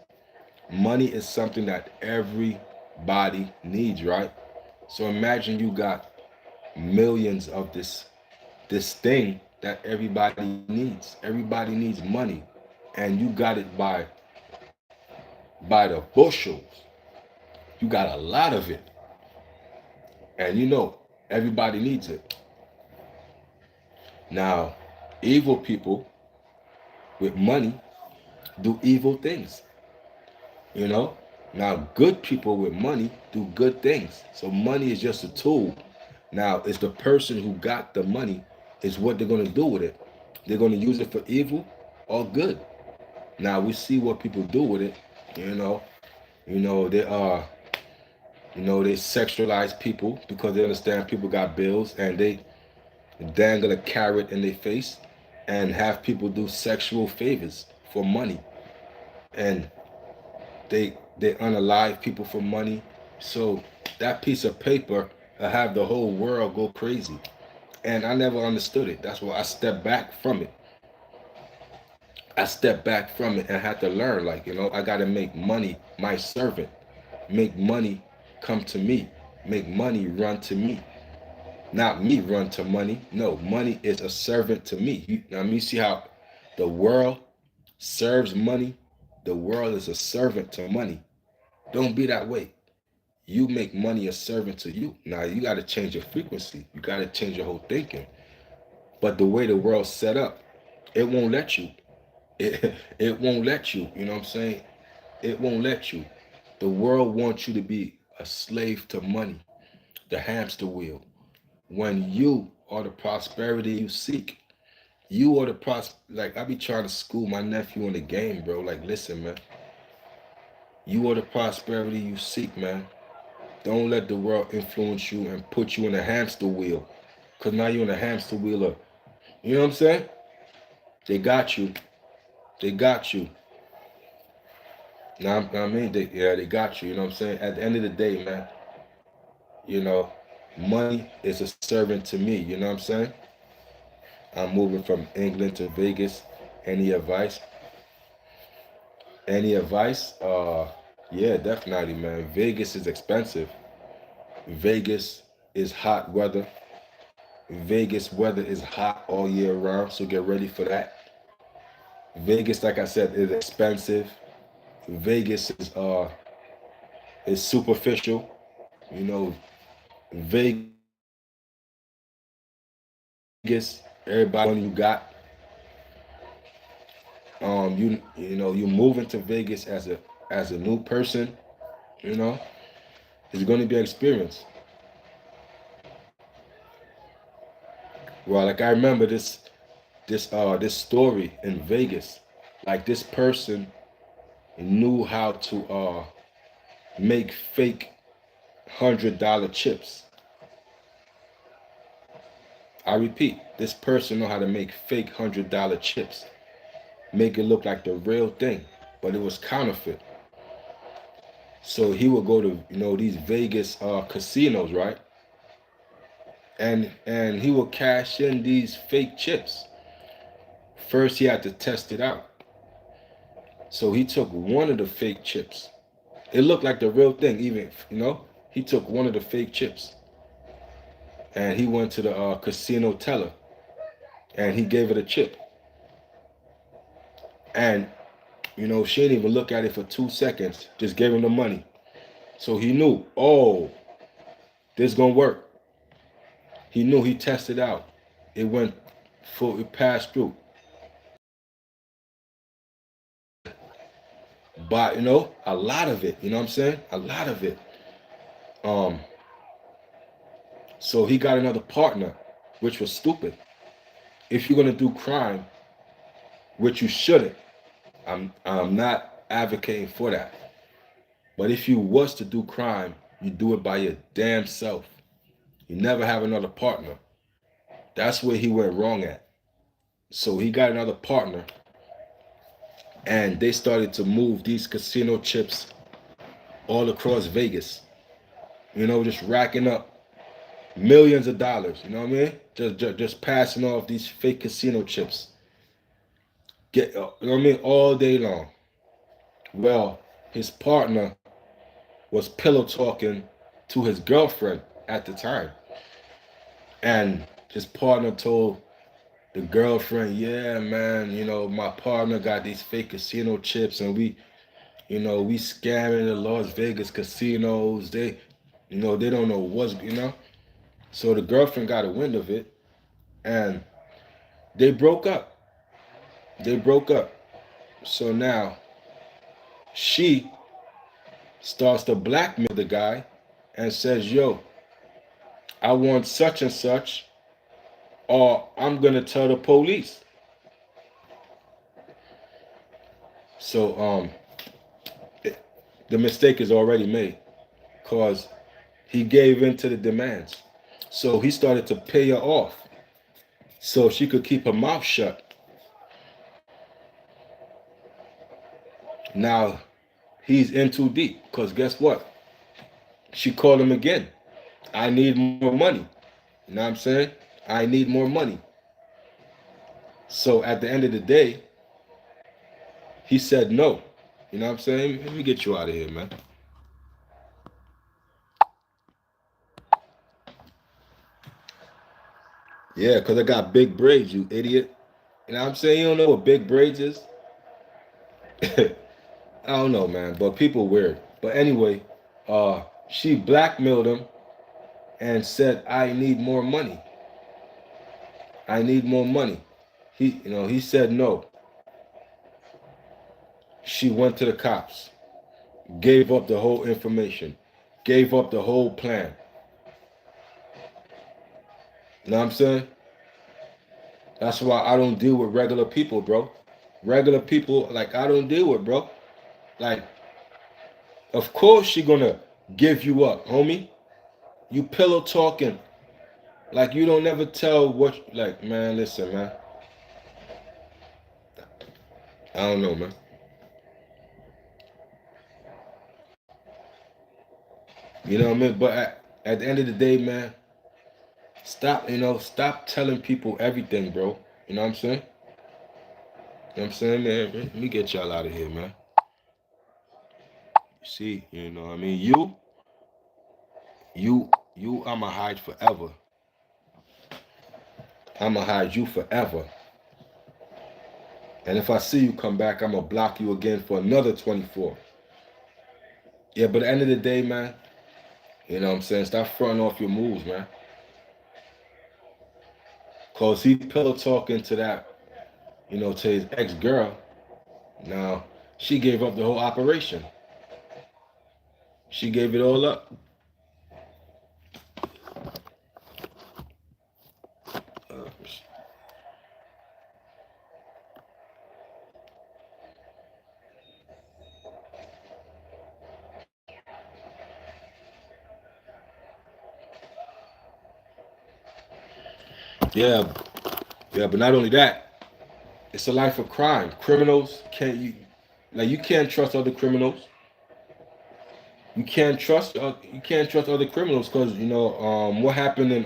Money is something that everybody needs, right? So imagine you got millions of this thing that everybody needs. Everybody needs money, and you got it by the bushels. You got a lot of it, and everybody needs it. Now, evil people with money do evil things. Now good people with money do good things. So money is just a tool. Now it's the person who got the money is what they're going to do with it. They're going to use it for evil or good. Now we see what people do with it. They sexualize people because they understand people got bills, and they dangle a carrot in their face and have people do sexual favors for money. And they unalive people for money. So that piece of paper have the whole world go crazy. And I never understood it. That's why I stepped back from it. I stepped back from it and had to learn, I got to make money my servant. Make money come to me. Make money run to me. Not me run to money. No, money is a servant to me. You see how the world serves money? The world is a servant to money. Don't be that way. You make money a servant to you. Now you got to change your frequency. You got to change your whole thinking. But the way the world's set up, it won't let you. It won't let you. You know what I'm saying? It won't let you. The world wants you to be a slave to money, the hamster wheel. When you are the prosperity you seek, you are the like I be trying to school my nephew in the game, bro. Like, listen, man. You are the prosperity you seek, man. Don't let the world influence you and put you in a hamster wheel. Cause now you're in a hamster wheel of, you know what I'm saying? They got you. They got you. Now I mean, they got you. You know what I'm saying? At the end of the day, man, money is a servant to me. You know what I'm saying? I'm moving from England to Vegas. Any advice? Any advice? Yeah, definitely, man. Vegas is expensive. Vegas is hot weather. Vegas weather is hot all year round, so get ready for that. Vegas, like I said, is expensive. Vegas is superficial. Vegas, everybody you got. You move into Vegas as a new person. It's going to be an experience. Well, like I remember this story in Vegas. Like this person knew how to make fake $100 chips. I repeat, this person know how to make fake $100 chips, make it look like the real thing, but it was counterfeit. So he would go to these Vegas casinos, right? And he would cash in these fake chips. First, he had to test it out. So he took one of the fake chips. It looked like the real thing, even he took one of the fake chips, and he went to the casino teller, and he gave it a chip. And she didn't even look at it for 2 seconds. Just gave him the money. So he knew, oh, this gonna work. He knew. He tested out. It went full. It passed through. But a lot of it. You know what I'm saying? A lot of it. So he got another partner, which was stupid. If you're gonna do crime, which you shouldn't, I'm not advocating for that. But if you was to do crime, you do it by your damn self. You never have another partner. That's where he went wrong at. So he got another partner, and they started to move these casino chips all across Vegas. Just racking up millions of dollars. You know what I mean? Just passing off these fake casino chips. You know what I mean? All day long. Well, his partner was pillow talking to his girlfriend at the time. And his partner told the girlfriend, yeah, man, my partner got these fake casino chips, and we scamming the Las Vegas casinos. They don't know So the girlfriend got a wind of it, and they broke up. So now she starts to blackmail the guy and says, yo, I want such and such, or I'm going to tell the police. So the mistake is already made, because he gave in to the demands. So he started to pay her off so she could keep her mouth shut. Now he's in too deep, because guess what? She called him again. I need more money. You know what I'm saying? I need more money. So at the end of the day, he said no. You know what I'm saying? Let me get you out of here, man. Yeah, because I got big braids, you idiot. You know what I'm saying? You don't know what big braids is? I don't know, man. But people weird. But anyway, she blackmailed him and said, I need more money. I need more money. He said no. She went to the cops, gave up the whole information, gave up the whole plan. You know what I'm saying? That's why I don't deal with regular people, bro. Regular people, like, I don't deal with, bro. Like, of course she gonna give you up, homie. You pillow talking. Like, you don't never tell what, like, man, listen, man. I don't know, man. You know what I mean? But at the end of the day, man, stop telling people everything, bro. You know what I'm saying? You know what I'm saying, man? Let me get y'all out of here, man. See, you know what I mean? I'ma hide forever. I'ma hide you forever. And if I see you come back, I'ma block you again for another 24. Yeah, but at the end of the day, man, you know what I'm saying? Stop fronting off your moves, man. Cause he pillow talking to that, to his ex-girl. Now, she gave up the whole operation. She gave it all up. Yeah, yeah, but not only that, it's a life of crime. Criminals you can't trust other criminals. You can't trust other criminals because what happened in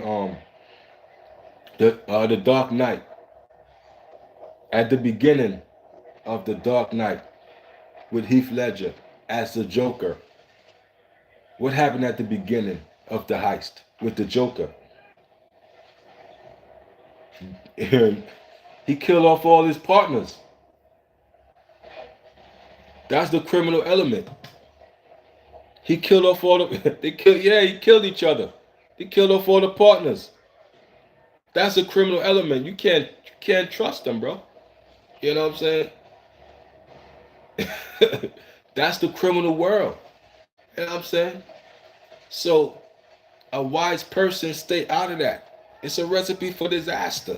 the Dark Knight. At the beginning of the Dark Knight with Heath Ledger as the Joker, what happened at the beginning of the heist with the Joker? And he killed off all his partners. That's the criminal element. He killed off all the he killed each other. He killed off all the partners. That's a criminal element. You can't trust them, bro. You know what I'm saying? That's the criminal world. You know what I'm saying? So a wise person stay out of that. It's a recipe for disaster.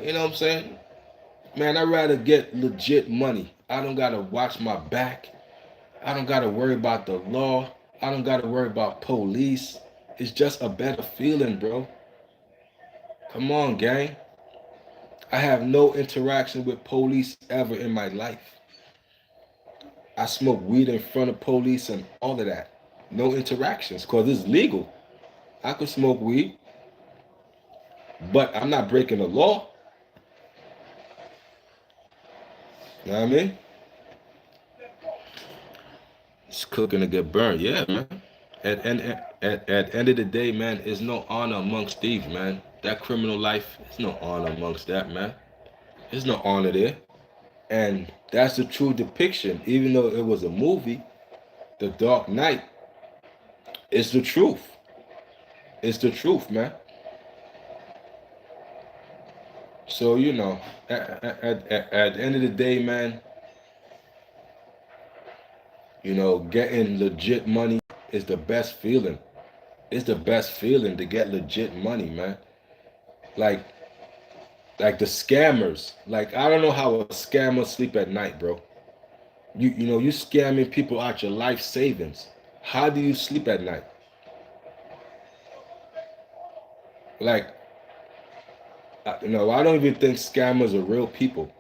You know what I'm saying? Man, I'd rather get legit money. I don't gotta watch my back. I don't gotta worry about the law. I don't gotta worry about police. It's just a better feeling, bro. Come on, gang. I have no interaction with police ever in my life. I smoke weed in front of police and all of that. No interactions because it's legal. I could smoke weed, but I'm not breaking the law. You know what I mean? It's cooking to get burned. Yeah, man. At end of the day, man, there's no honor amongst thieves, man. That criminal life, there's no honor amongst that, man. There's no honor there. And that's the true depiction. Even though it was a movie, The Dark Knight, it's the truth. It's the truth, man. So, at the end of the day, man, getting legit money is the best feeling. It's the best feeling to get legit money, man. Like, like the scammers. Like, I don't know how a scammer sleep at night, bro. You scamming people out your life savings. How do you sleep at night? Like, I don't even think scammers are real people.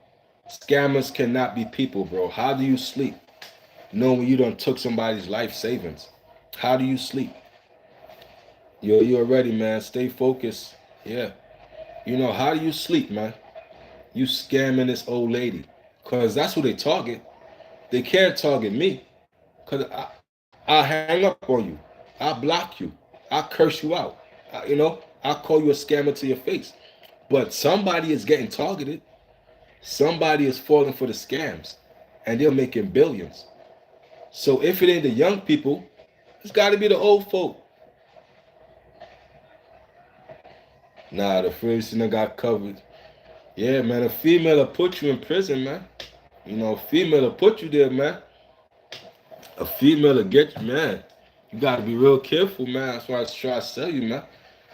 Scammers cannot be people, bro. How do you sleep knowing you done took somebody's life savings? How do you sleep? You're ready, man. Stay focused. Yeah. How do you sleep, man? You scamming this old lady. Because that's who they target. They can't target me. Because I'll hang up on you. I'll block you. I'll curse you out. I'll call you a scammer to your face. But somebody is getting targeted. Somebody is falling for the scams. And they're making billions. So if it ain't the young people, it's got to be the old folk. Nah, the first thing I got covered. Yeah, man, a female will put you in prison, man. A female will put you there, man. A female will get you, man. You got to be real careful, man. That's why I try to tell you, man.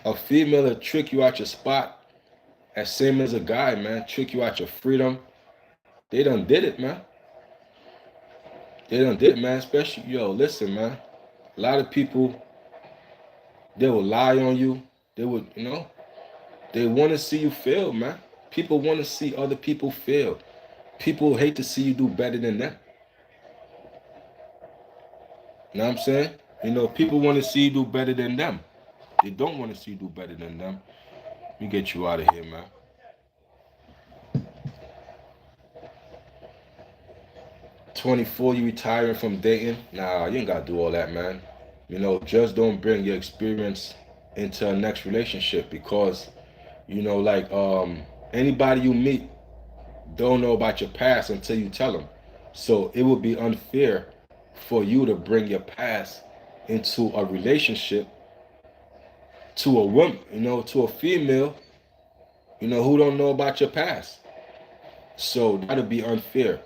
A female will trick you out your spot. As same as a guy, man. Trick you out your freedom. They done did it, man. They done did it, man. Especially, listen, man. A lot of people, they will lie on you. They would, they want to see you fail, man. People want to see other people fail. People hate to see you do better than them. You know what I'm saying? People want to see you do better than them. They don't want to see you do better than them. Let me get you out of here, man. 24, you retiring from dating? Nah, you ain't got to do all that, man. Just don't bring your experience into a next relationship because, anybody you meet don't know about your past until you tell them. So it would be unfair for you to bring your past into a relationship to a woman, to a female, who don't know about your past. So that'd be unfair.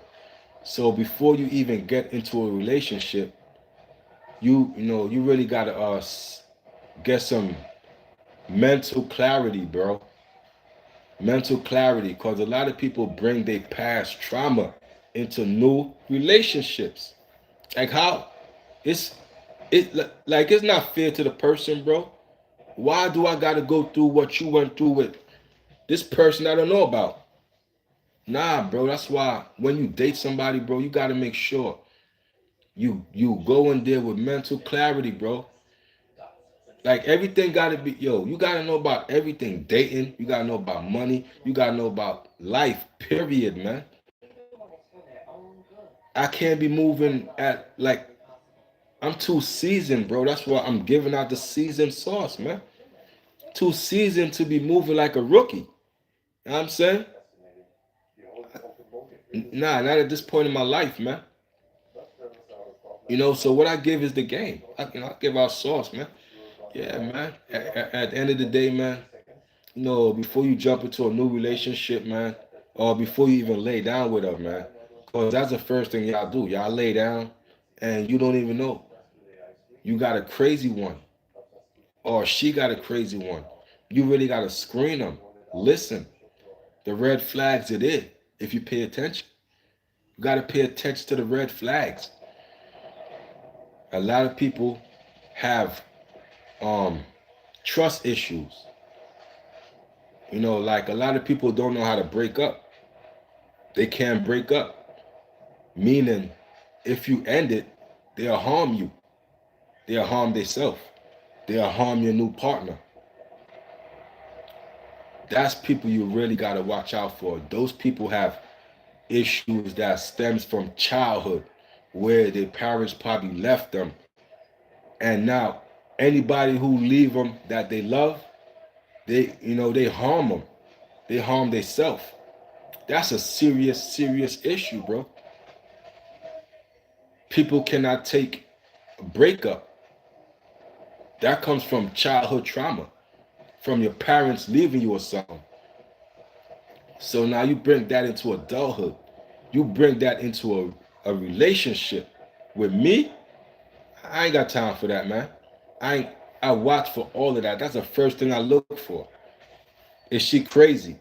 So before you even get into a relationship, you really gotta get some mental clarity, bro. Mental clarity, because a lot of people bring their past trauma into new relationships. Like how it's not fair to the person, bro. Why do I gotta go through what you went through with this person I don't know about? Nah, bro. That's why when you date somebody, bro, you gotta make sure you go in there with mental clarity, bro. Like everything gotta be, yo, you gotta know about everything. Dating, you gotta know about money, you gotta know about life, period, man. I can't be moving at like I'm too seasoned, bro. That's why I'm giving out the seasoned sauce, man. Too seasoned to be moving like a rookie. You know what I'm saying? Nah, not at this point in my life, man. So what I give is the game. I give out sauce, man. Yeah, man. At the end of the day, man, before you jump into a new relationship, man, or before you even lay down with her, man, because that's the first thing y'all do. Y'all lay down and you don't even know. You got a crazy one, or she got a crazy one. You really got to screen them. Listen, the red flags are there if you pay attention. You got to pay attention to the red flags. A lot of people have trust issues. Like a lot of people don't know how to break up. They can't break up. Meaning, if you end it, they'll harm you. They'll harm themselves. They'll harm your new partner. That's people you really got to watch out for. Those people have issues that stems from childhood where their parents probably left them. And now anybody who leave them that they love, they harm them. They harm themselves. That's a serious, serious issue, bro. People cannot take a breakup. That comes from childhood trauma, from your parents leaving you or something. So now you bring that into adulthood. You bring that into a relationship. With me, I ain't got time for that, man. I watch for all of that. That's the first thing I look for. Is she crazy?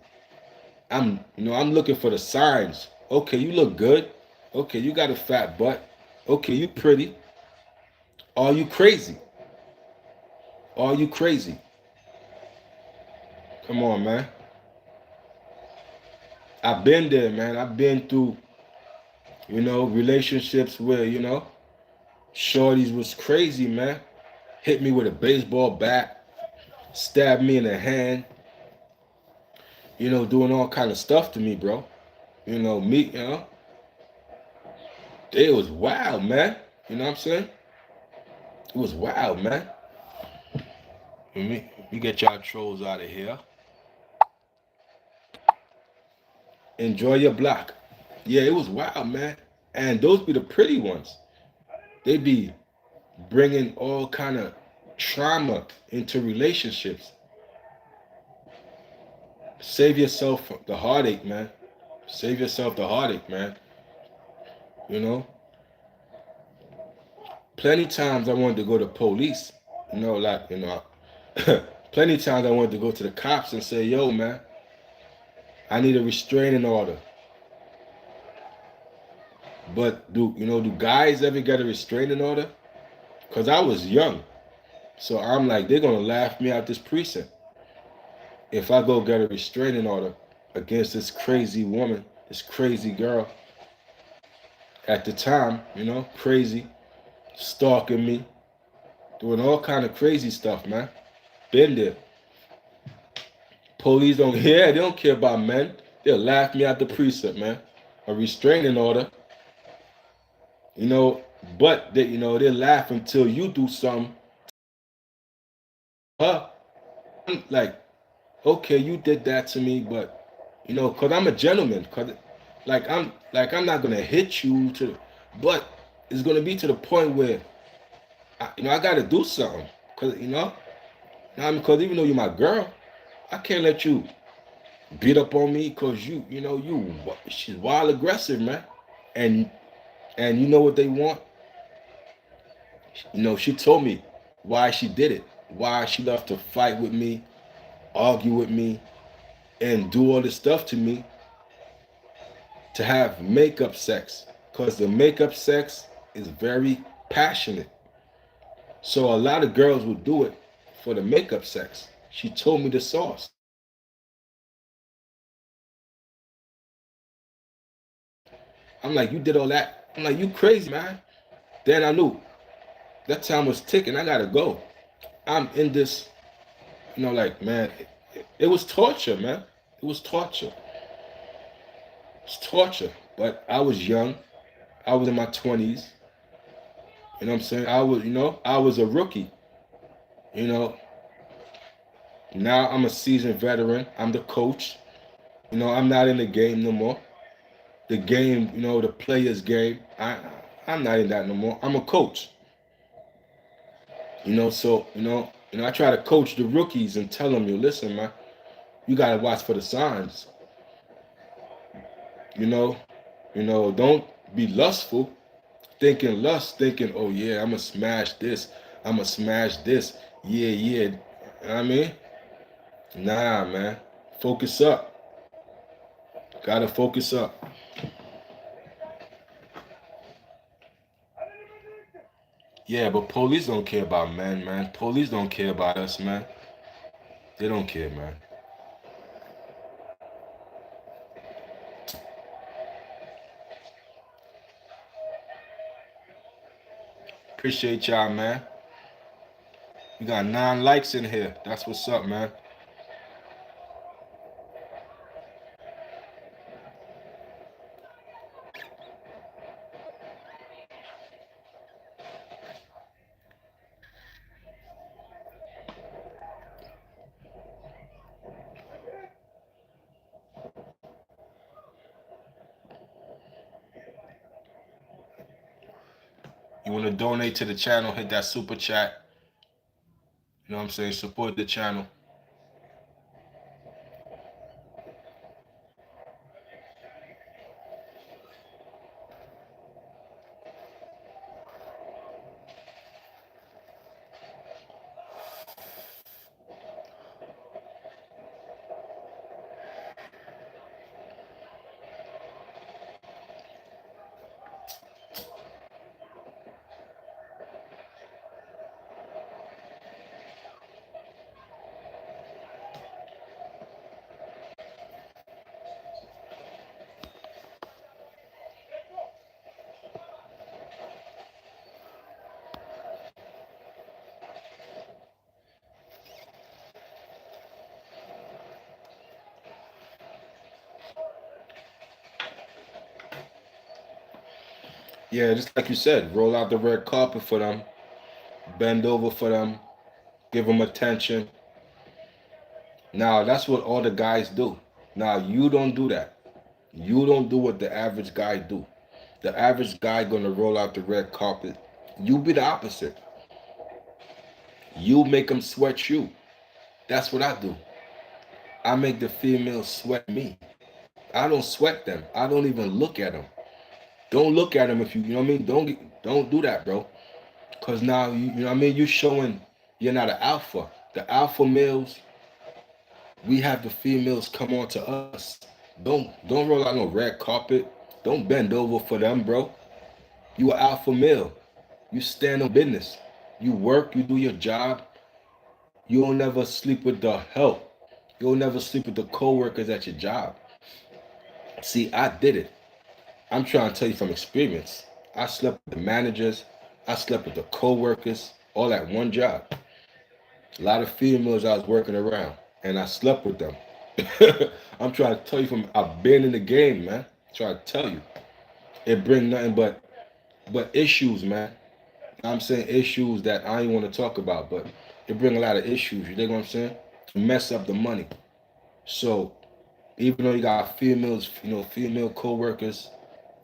I'm looking for the signs. Okay, you look good. Okay, you got a fat butt. Okay, you pretty. Are you crazy? Are you crazy? Come on, man. I've been there, man. I've been through, relationships where, shorties was crazy, man. Hit me with a baseball bat, stabbed me in the hand, doing all kind of stuff to me, bro. It was wild, man. You know what I'm saying? It was wild, man. Let me get y'all trolls out of here. Enjoy your block. Yeah, it was wild, man. And those be the pretty ones. They be bringing all kind of trauma into relationships. Save yourself the heartache, man. Save yourself the heartache, man. Plenty times I wanted to go to police. Plenty times I wanted to go to the cops and say, yo, man, I need a restraining order. But do guys ever get a restraining order? Because I was young. So I'm like, they're going to laugh me out this precinct if I go get a restraining order against this crazy woman, this crazy girl. At the time, crazy, stalking me, doing all kind of crazy stuff, man. Been there. Police they don't care about men. They'll laugh me out the precinct, man. A restraining order. But they'll laugh until you do something. I'm like, okay, you did that to me, but cause I'm a gentleman. Cause I'm not gonna hit you but it's gonna be to the point where I gotta do something. Cause because even though you're my girl, I can't let you beat up on me because she's wild aggressive, man. And you know what they want? She told me why she did it, why she loved to fight with me, argue with me, and do all this stuff to me, to have makeup sex, because the makeup sex is very passionate. So a lot of girls would do it for the makeup sex. She told me the sauce. I'm like, you did all that? I'm like, you crazy, man. Then I knew that time was ticking. I gotta go. I'm in this, like, man, it was torture, man. It was torture. It's torture. But I was young. I was in my 20s. You know what I'm saying? I was a rookie. You know, now I'm a seasoned veteran. I'm the coach. I'm not in the game no more. The game, the player's game. I'm not in that no more. I'm a coach. So I try to coach the rookies and tell them, listen, man, you gotta watch for the signs. Don't be lustful, thinking, oh yeah, I'ma smash this, I'ma smash this, yeah. You know what I mean? Nah, man, focus up. Gotta focus up. Yeah, but police don't care about men, man. Police don't care about us, man. They don't care, man. Appreciate y'all, man. We got 9 likes in here. That's what's up, man. You want to donate to the channel, hit that super chat. You know what I'm saying? Support the channel. Yeah, just like you said, roll out the red carpet for them, bend over for them, give them attention. Now, that's what all the guys do. Now, you don't do that. You don't do what the average guy do. The average guy gonna roll out the red carpet. You be the opposite. You make them sweat you. That's what I do. I make the females sweat me. I don't sweat them. I don't even look at them. Don't look at them if you know what I mean. Don't do that, bro. Cause now you know what I mean. You showing you're not an alpha. The alpha males, we have the females come on to us. Don't roll out no red carpet. Don't bend over for them, bro. You an alpha male. You stand on business. You work. You do your job. You'll never sleep with the help. You'll never sleep with the co-workers at your job. See, I did it. I'm trying to tell you from experience. I slept with the managers. I slept with the co-workers, all at one job. A lot of females I was working around, and I slept with them. I'm trying to tell you I've been in the game, man. I'm trying to tell you. It bring nothing but issues, man. I'm saying issues that I ain't want to talk about, but it bring a lot of issues. You dig what I'm saying? Mess up the money. So even though you got females, female co-workers,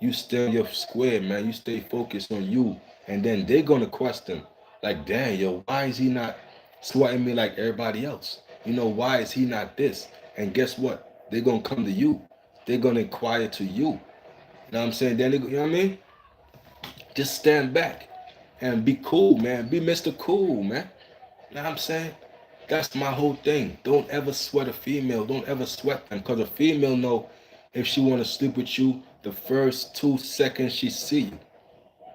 you stay on your square, man. You stay focused on you. And then they're gonna question, like, damn, yo, why is he not sweating me like everybody else? Why is he not this? And guess what? They're gonna come to you. They're gonna inquire to you. You know what I'm saying? Then you know what I mean? Just stand back and be cool, man. Be Mr. Cool, man. You know what I'm saying? That's my whole thing. Don't ever sweat a female. Don't ever sweat them. Because a female know if she want to sleep with you the first 2 seconds she see you.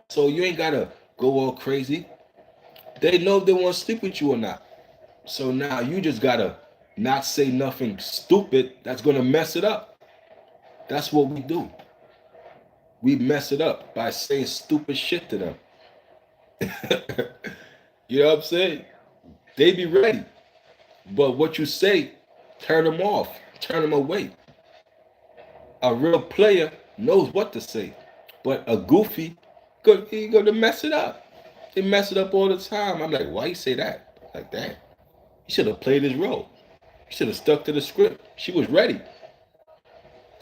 So you ain't got to go all crazy. They know if they want to sleep with you or not. So now you just gotta not say nothing stupid that's gonna mess it up. That's what we do. We mess it up by saying stupid shit to them. You know what I'm saying? They be ready. But what you say, turn them off, turn them away. A real player knows what to say. But a goofy, he gonna mess it up. They mess it up all the time. I'm like, why you say that? Like that? He should have played his role. He should have stuck to the script. She was ready.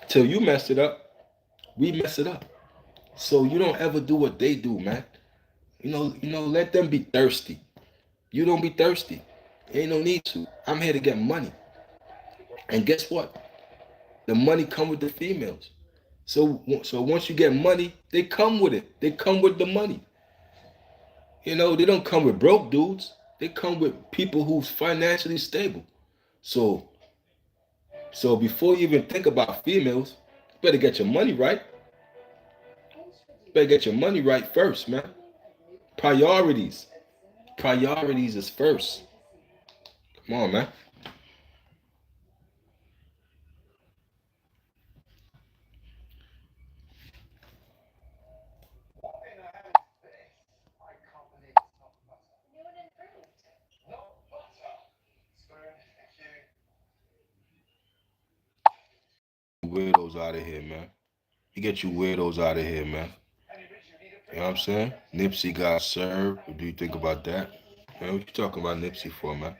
Till you messed it up, we mess it up. So you don't ever do what they do, man. Let them be thirsty. You don't be thirsty. Ain't no need to. I'm here to get money. And guess what? The money come with the females. So once you get money, they come with it. They come with the money. They don't come with broke dudes. They come with people who's financially stable. So before you even think about females, you better get your money right. You better get your money right first, man. Priorities. Priorities is first. Come on, man. Weirdos out of here, man. You get you weirdos out of here, man. You know what I'm saying? Nipsey got served. What do you think about that? Man, what you talking about Nipsey for, man?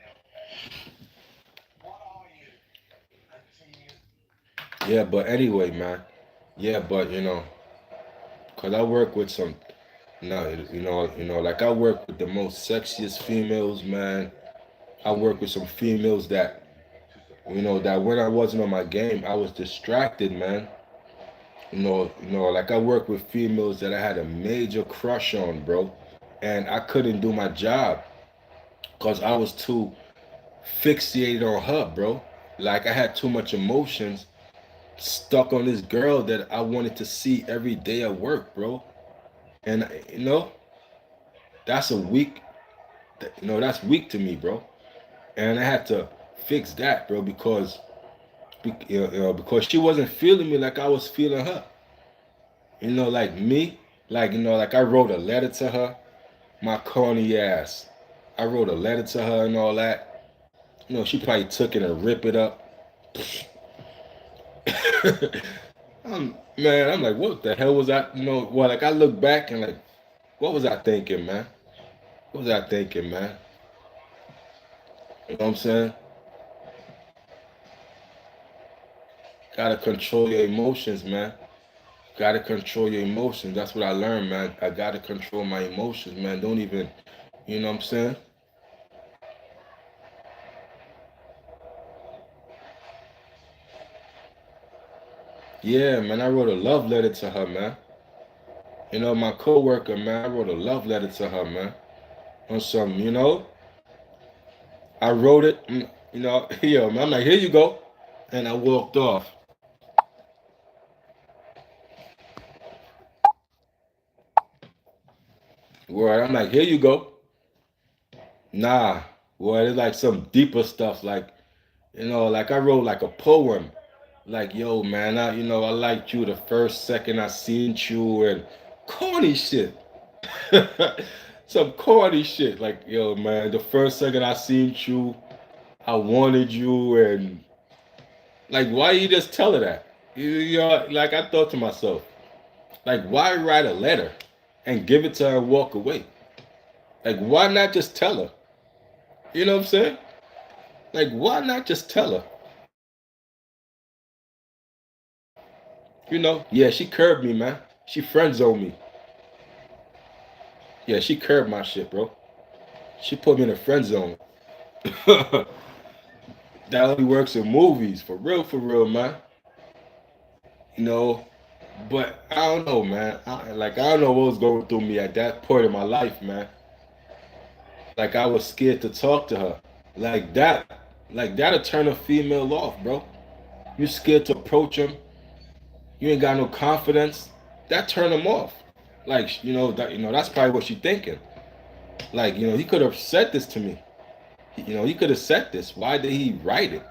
Yeah, but anyway, man. Yeah, but cause I work with some, like I work with the most sexiest females, man. I work with some females that, that when I wasn't on my game, I was distracted, man. Like I work with females that I had a major crush on, bro, and I couldn't do my job because I was too fixated on her, bro. Like I had too much emotions stuck on this girl that I wanted to see every day at work, bro. And that's a weak, that's weak to me, bro. And I had to fix that, bro, because because she wasn't feeling me like I was feeling her. Like me, like I wrote a letter to her, my corny ass. I wrote a letter to her and all that. She probably took it and ripped it up. Man, I'm like, what the hell was I? Like I look back and like, what was I thinking, man? What was I thinking, man? You know what I'm saying? Gotta control your emotions, man. Gotta control your emotions. That's what I learned, man. I gotta control my emotions, man. Don't even, you know what I'm saying? Yeah, man, I wrote a love letter to her, man. My coworker, man, I wrote a love letter to her, man. On some, I wrote it, yo, man, I'm like, here you go. And I walked off. Word, I'm like, here you go. Nah, boy, it's like some deeper stuff. Like, like I wrote like a poem. Like, yo, man, I liked you the first second I seen you and corny shit. Some corny shit. Like, yo, man, the first second I seen you, I wanted you, and like, why you just tell her that? Like I thought to myself, like, why write a letter and give it to her and walk away? Like, why not just tell her? You know what I'm saying? Like, why not just tell her? Yeah, she curbed me, man. She friend zoned me. Yeah, she curbed my shit, bro. She put me in a friend zone. That only works in movies, for real, man. But I don't know, man. I don't know what was going through me at that point in my life, man. Like I was scared to talk to her. That'll turn a female off, bro. You scared to approach him. You ain't got no confidence. That turn them off. Like, that's probably what she thinking. Like, he could have said this to me. You know, he could have said this. Why did he write it?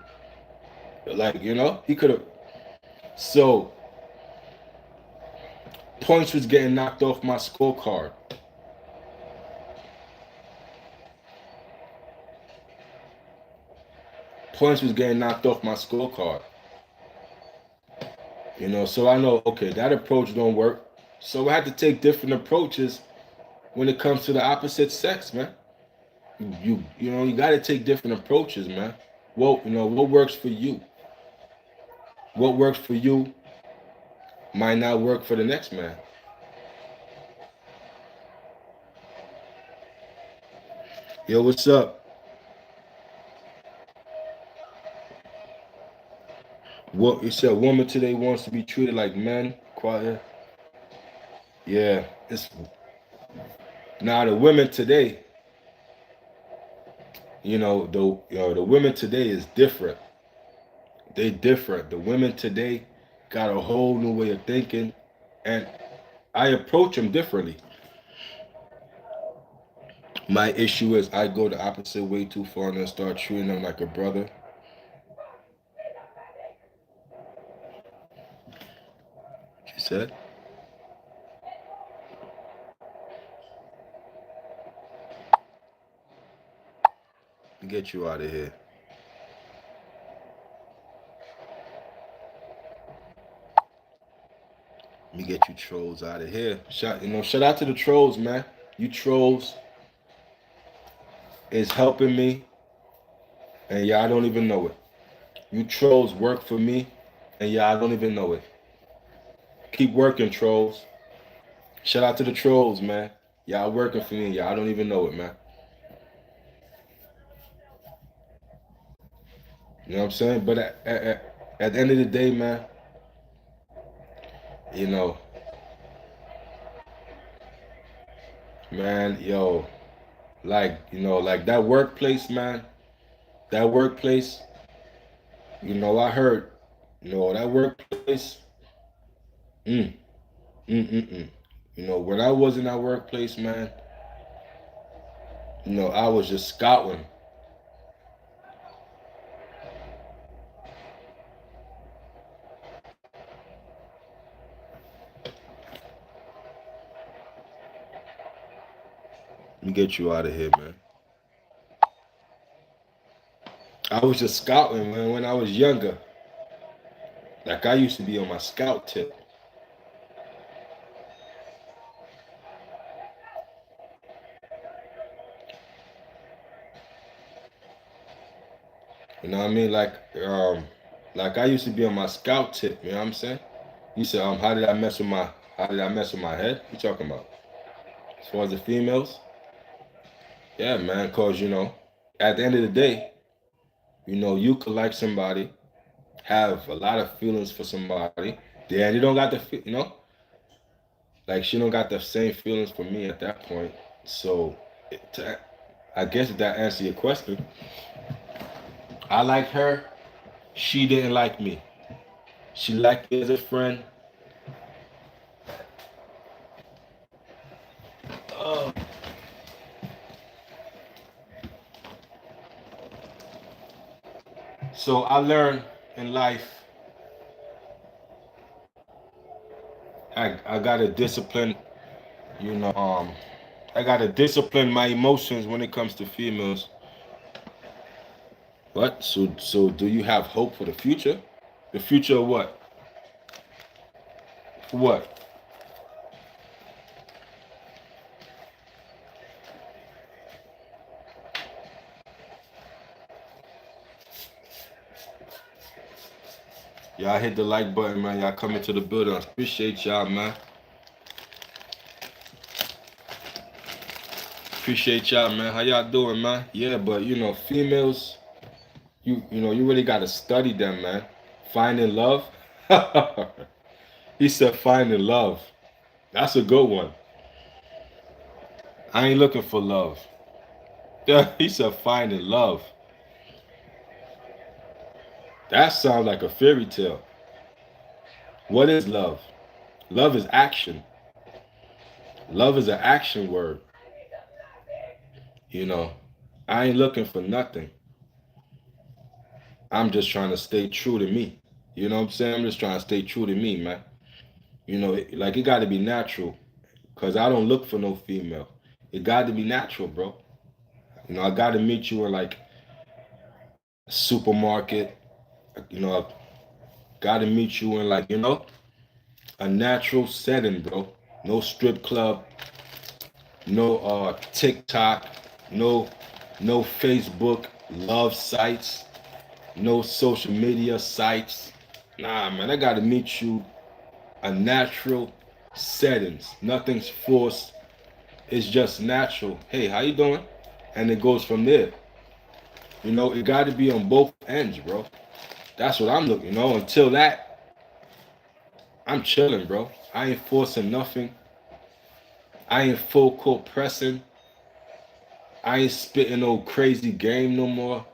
Like, you know, he could have. So points was getting knocked off my scorecard. Points was getting knocked off my scorecard. You know, so I know, okay, that approach don't work. So I had to take different approaches when it comes to the opposite sex, man. You know, you got to take different approaches, man. Well, you know, what works for you? What works for you might not work for the next man. Yo, what's up? What you said? Woman today wants to be treated like men. Quiet. Yeah, it's now the women today. The women today is different. They different. The women today got a whole new way of thinking, and I approach them differently. My issue is I go the opposite way too far and then start treating them like a brother. She said. Get you out of here. Let me get you trolls out of here. Shout out to the trolls, man. You trolls is helping me, and y'all don't even know it. You trolls work for me, and y'all don't even know it. Keep working, trolls. Shout out to the trolls, man. Y'all working for me, y'all don't even know it, man. You know what I'm saying? But at the end of the day, man, you know, man, yo, like that workplace, man, that workplace, I heard, that workplace, mm, when I was in that workplace, man, I was just scouting. Let me get you out of here, man. I was just scouting, man, when I was younger. Like I used to be on my scout tip. You know what I mean? Like I used to be on my scout tip, you know what I'm saying? You said, how did I mess with my head? You talking about? As far as the females? Yeah, man, cause at the end of the day, you could like somebody, have a lot of feelings for somebody, then you don't got the like she don't got the same feelings for me at that point. So I guess if that answers your question, I like her, she didn't like me. She liked me as a friend. So I learned in life, I gotta discipline, I gotta discipline my emotions when it comes to females. What? So do you have hope for the future? The future of what? For what? Y'all hit the like button, man. Y'all coming to the building. I appreciate y'all, man. Appreciate y'all, man. How y'all doing, man? Yeah, but females, you really gotta study them, man. Finding love. He said finding love. That's a good one. I ain't looking for love. Yeah, he said finding love. That sounds like a fairy tale. What is love? Love is action. Love is an action word. I ain't looking for nothing. I'm just trying to stay true to me. You know what I'm saying? I'm just trying to stay true to me, man. You know, like it got to be natural, cause I don't look for no female. It got to be natural, bro. You know, I got to meet you in like a supermarket. You know, I got to meet you in like a natural setting, bro. No strip club, no TikTok, no no Facebook love sites, no social media sites. Nah, man, I got to meet you a natural settings. Nothing's forced. It's just natural. Hey, how you doing? And it goes from there. You know, it got to be on both ends, bro. That's what I'm looking. You know, until that, I'm chilling, bro. I ain't forcing nothing. I ain't full court pressing. I ain't spitting no crazy game no more.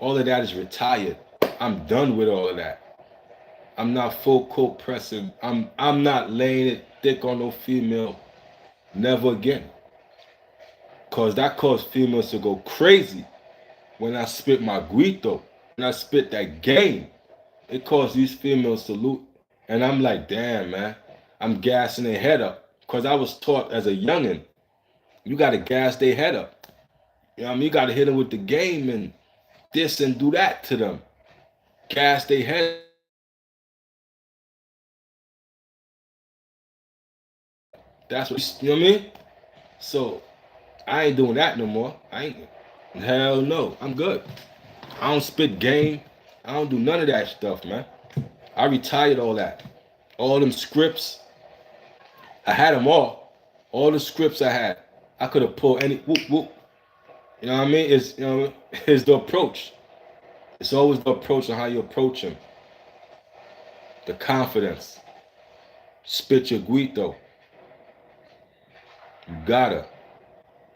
All of that is retired. I'm done with all of that. I'm not full court pressing. I'm not laying it thick on no female. Never again. Cause that caused females to go crazy when I spit my guito. When I spit that game. It caused these females to loot. And I'm like, damn, man. I'm gassing their head up. Cause I was taught as a youngin', you gotta gas their head up. You know what I mean? You gotta hit them with the game and this and do that to them. Gas their head. That's what you know what I mean? So I ain't doing that no more. I ain't hell no. I'm good. I don't spit game. I don't do none of that stuff, man. I retired all that. All them scripts. I had them all. All the scripts I had. I could have pulled any whoop whoop. You know what I mean? It's it's the approach. It's always the approach and how you approach him. The confidence. Spit your guito. You gotta.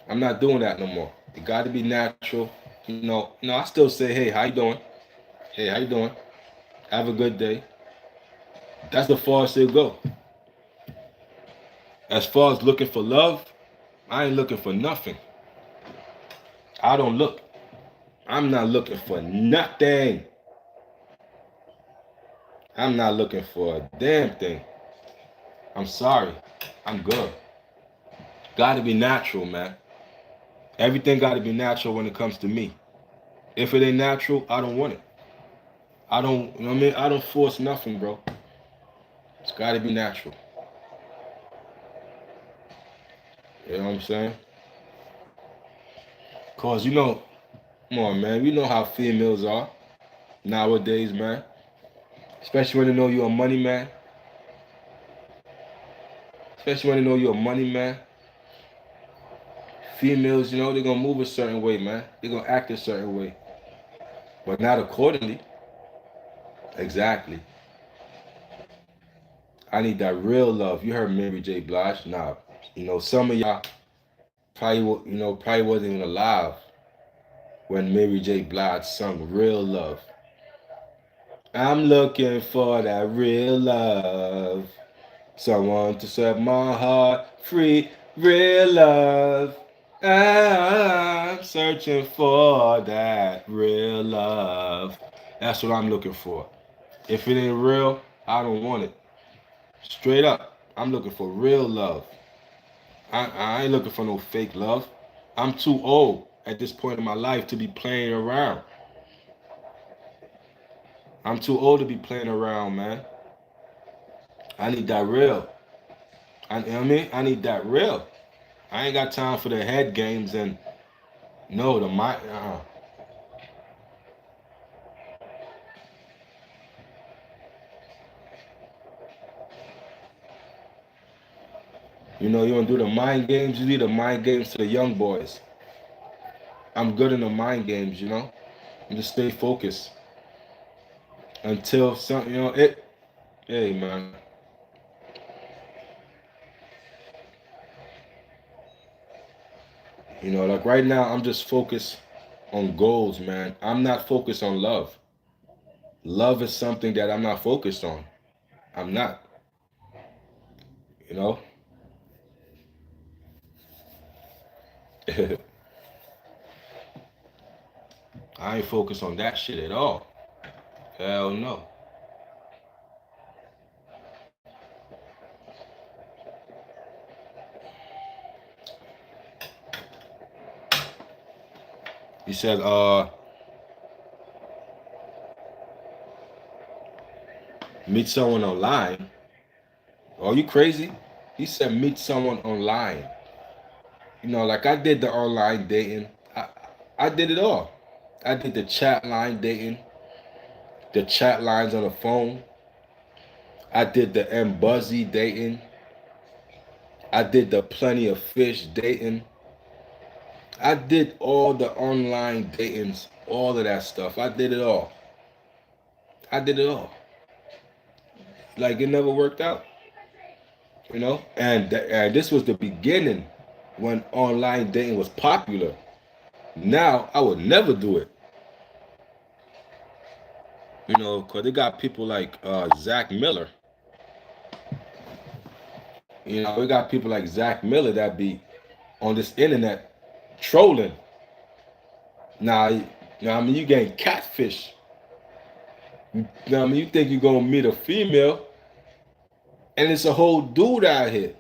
I'm not doing that no more. It gotta be natural. I still say, hey, how you doing? Hey, how you doing? Have a good day. That's the farthest it'll go. As far as looking for love, I ain't looking for nothing. I don't look. I'm not looking for nothing. I'm not looking for a damn thing. I'm sorry. I'm good. Gotta be natural, man. Everything gotta be natural when it comes to me. If it ain't natural, I don't want it. I don't, you know what I mean? I don't force nothing, bro. It's gotta be natural. You know what I'm saying? Cause come on, man. You know how females are nowadays, man. Especially when they know you're a money man. Especially when they know you're a money man. Females, they're gonna move a certain way, man. They're gonna act a certain way. But not accordingly. Exactly. I need that real love. You heard Mary J. Blige? Nah. Some of y'all probably wasn't even alive when Mary J. Blige sung Real Love. I'm looking for that real love. Someone to set my heart free. Real love. I'm searching for that real love. That's what I'm looking for. If it ain't real, I don't want it. Straight up, I'm looking for real love. I ain't looking for no fake love. I'm too old at this point in my life to be playing around. I'm too old to be playing around, man. I need that real. You know what I mean? I need that real. I ain't got time for the head games and no, the mind. You want to do the mind games? You do the mind games to the young boys. I'm good in the mind games, And just stay focused until something, it. Hey, man. Like right now, I'm just focused on goals, man. I'm not focused on love. Love is something that I'm not focused on. I'm not, you know. I ain't focused on that shit at all. Hell no. He said, meet someone online. Are you crazy? He said, meet someone online. You know, like I did the online dating. I did it all. I did the chat line dating, the chat lines on the phone. I did the M-Buzzy dating. I did the Plenty of Fish dating. I did all the online datings, all of that stuff. I did it all. I did it all. Like it never worked out, you know. And this was the beginning when online dating was popular. Now I would never do it, you know, because they got people like Zach Miller. You know, we got people like Zach Miller that be on this internet trolling. Now, I mean, you getting catfish. Now, I mean, you think you're gonna meet a female, and it's a whole dude out here.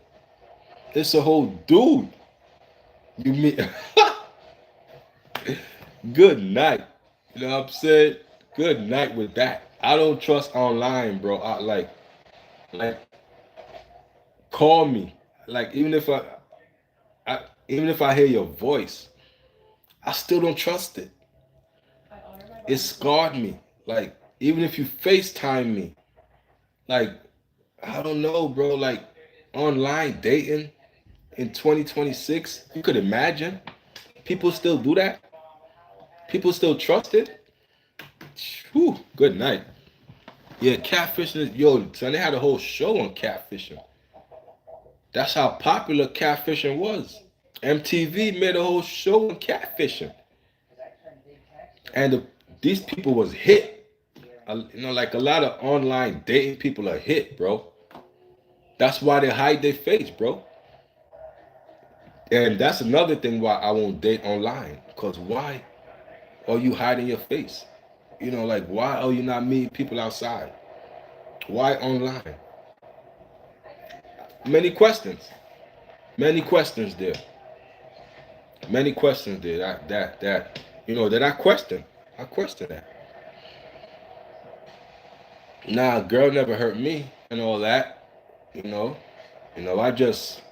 It's a whole dude. You meet. Good night. You know what I'm saying? Good night with that. I don't trust online, bro. Like, call me. Like, even if I hear your voice, I still don't trust it. It scarred me. Like, even if you FaceTime me, like, I don't know, bro. Like, online dating in 2026, you could imagine people still do that. People still trust it. Whew, good night. Yeah, catfishing. Yo, son, they had a whole show on catfishing. That's how popular catfishing was. MTV made a whole show on catfishing, and these people was hit. You know, like a lot of online dating people are hit, bro. That's why they hide their face, bro. And that's another thing why I won't date online. Cause why are you hiding your face? You know, like why are you not meeting people outside? Why online? Many questions. Many questions there. Many questions there. That you know that I question. I question that. Nah, girl never hurt me and all that. You know. You know, I just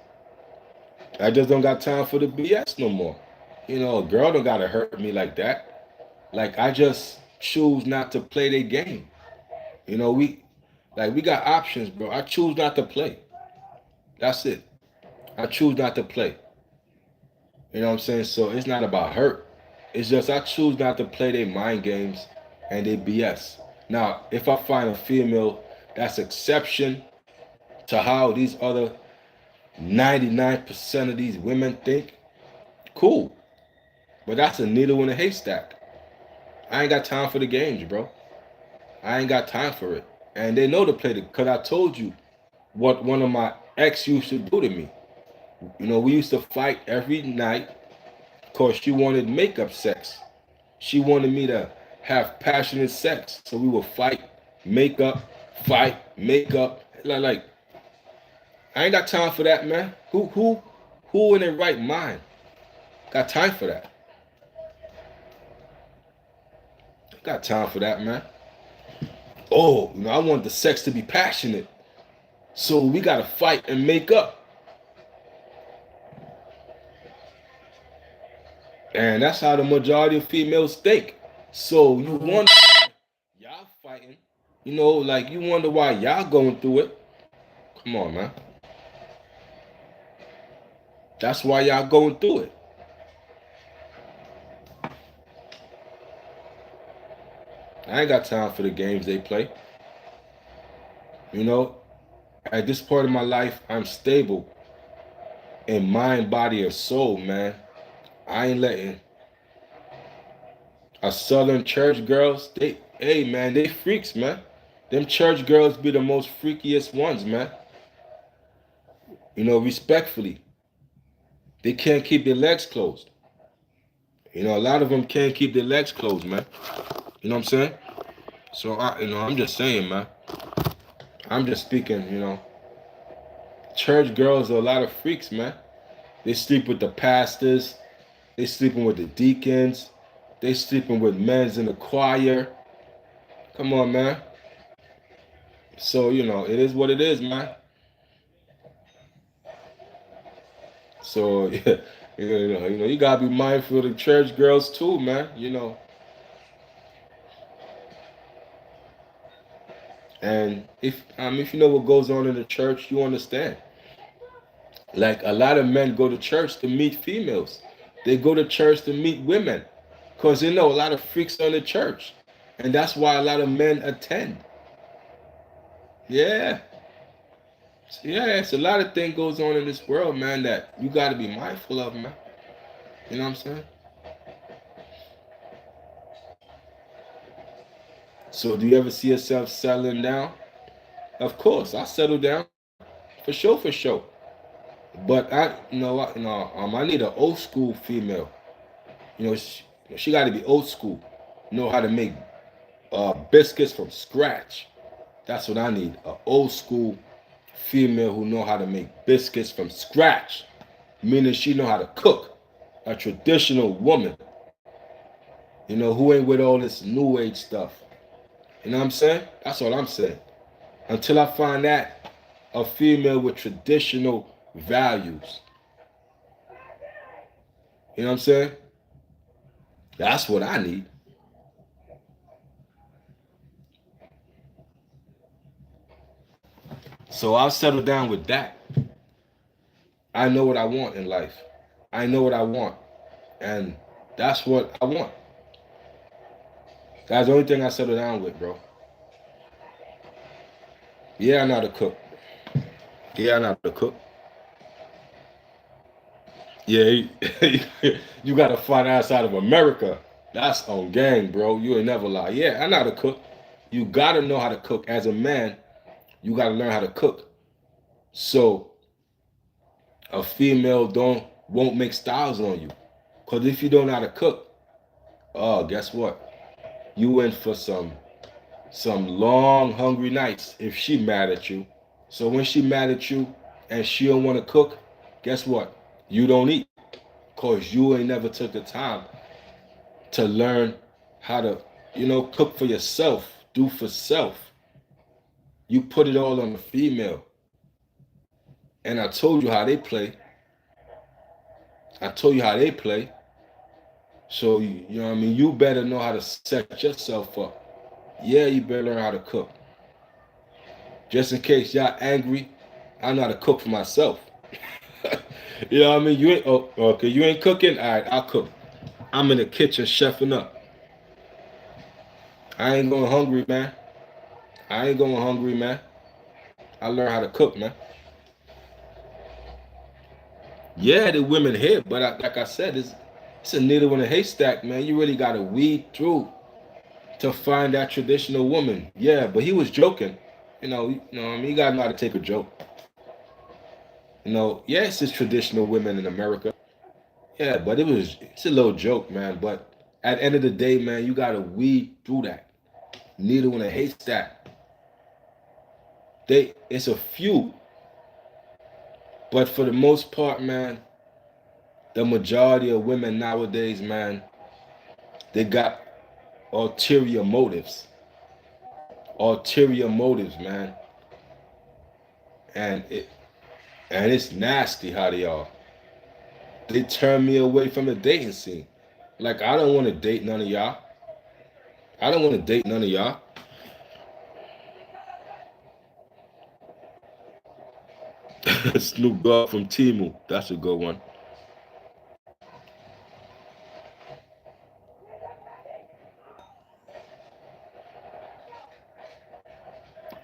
don't got time for the BS no more. You know, a girl don't gotta hurt me like that. Like I just choose not to play their game. You know, we got options, bro. I choose not to play. That's it. I choose not to play. You know what I'm saying? So it's not about hurt. It's just I choose not to play their mind games and their BS. Now, if I find a female that's exception to how these other 99% of these women think, cool. But that's a needle in a haystack. I ain't got time for the games, bro. I ain't got time for it. And they know to play it because I told you what one of my ex used to do to me. You know, we used to fight every night because she wanted makeup sex. She wanted me to have passionate sex. So we would fight, fight, makeup. Like, I ain't got time for that, man. Who in their right mind got time for that? Got time for that, man. Oh, you know, I want the sex to be passionate. So we gotta fight and make up. And that's how the majority of females think. So you wonder y'all fighting. You know, like you wonder why y'all going through it. Come on, man. That's why y'all going through it. I ain't got time for the games they play. You know, at this part of my life, I'm stable in mind, body, and soul, man. I ain't letting a southern church girls, hey man, they freaks, man. Them church girls be the most freakiest ones, man. You know, respectfully. They can't keep their legs closed. You know, a lot of them can't keep their legs closed, man. You know what I'm saying? So, I'm just saying, man. I'm just speaking, Church girls are a lot of freaks, man. They sleep with the pastors. They sleeping with the deacons. They sleeping with men's in the choir. Come on, man. So, it is what it is, man. So, yeah, you gotta be mindful of the church girls too, man. And if you know what goes on in the church, you understand. Like a lot of men go to church to meet females. They go to church to meet women, cause they know a lot of freaks are in the church, and that's why a lot of men attend. Yeah, yeah. It's a lot of things goes on in this world, man, that you got to be mindful of, man. You know what I'm saying? So, do you ever see yourself settling down? Of course, I settle down for sure, for sure. But I need an old school female. She got to be old school. Know how to make biscuits from scratch. That's what I need. An old school female who know how to make biscuits from scratch. Meaning she know how to cook. A traditional woman. Who ain't with all this new age stuff. You know what I'm saying? That's what I'm saying. Until I find that, a female with traditional values. You know what I'm saying? That's what I need. So I'll settle down with that. I know what I want in life. I know what I want. And that's what I want. That's the only thing I settle down with, bro. Yeah, I know how to cook. Yeah, I know how to cook. Yeah, you got to find outside of America. That's on gang, bro. You ain't never lie. Yeah, I know how to cook. You got to know how to cook. As a man, you got to learn how to cook. So a female won't make styles on you. Because if you don't know how to cook, oh, guess what? You in for some long hungry nights if she mad at you. So when she mad at you and she don't want to cook, guess what? You don't eat. Because you ain't never took the time to learn how to, cook for yourself, do for self. You put it all on the female. And I told you how they play. I told you how they play. So, you know what I mean? You better know how to set yourself up. Yeah, you better learn how to cook. Just in case y'all angry, I know how to cook for myself. You know what I mean? You ain't, okay, you ain't cooking? All right, I'll cook. I'm in the kitchen chefing up. I ain't going hungry, man. I ain't going hungry, man. I learned how to cook, man. Yeah, the women here, but like I said, it's a needle in a haystack, man. You really got to weed through to find that traditional woman. Yeah, but he was joking. You know what I mean? You got to know how to take a joke. Yes, it's traditional women in America. Yeah, but it's a little joke, man. But at the end of the day, man, you got to weed through that. Needle in a haystack. It's a few. But for the most part, man, the majority of women nowadays, man, they got ulterior motives. Ulterior motives, man. And it's nasty how they are. They turn me away from the dating scene. Like, I don't want to date none of y'all. I don't want to date none of y'all. Snoop Dogg from Timu. That's a good one.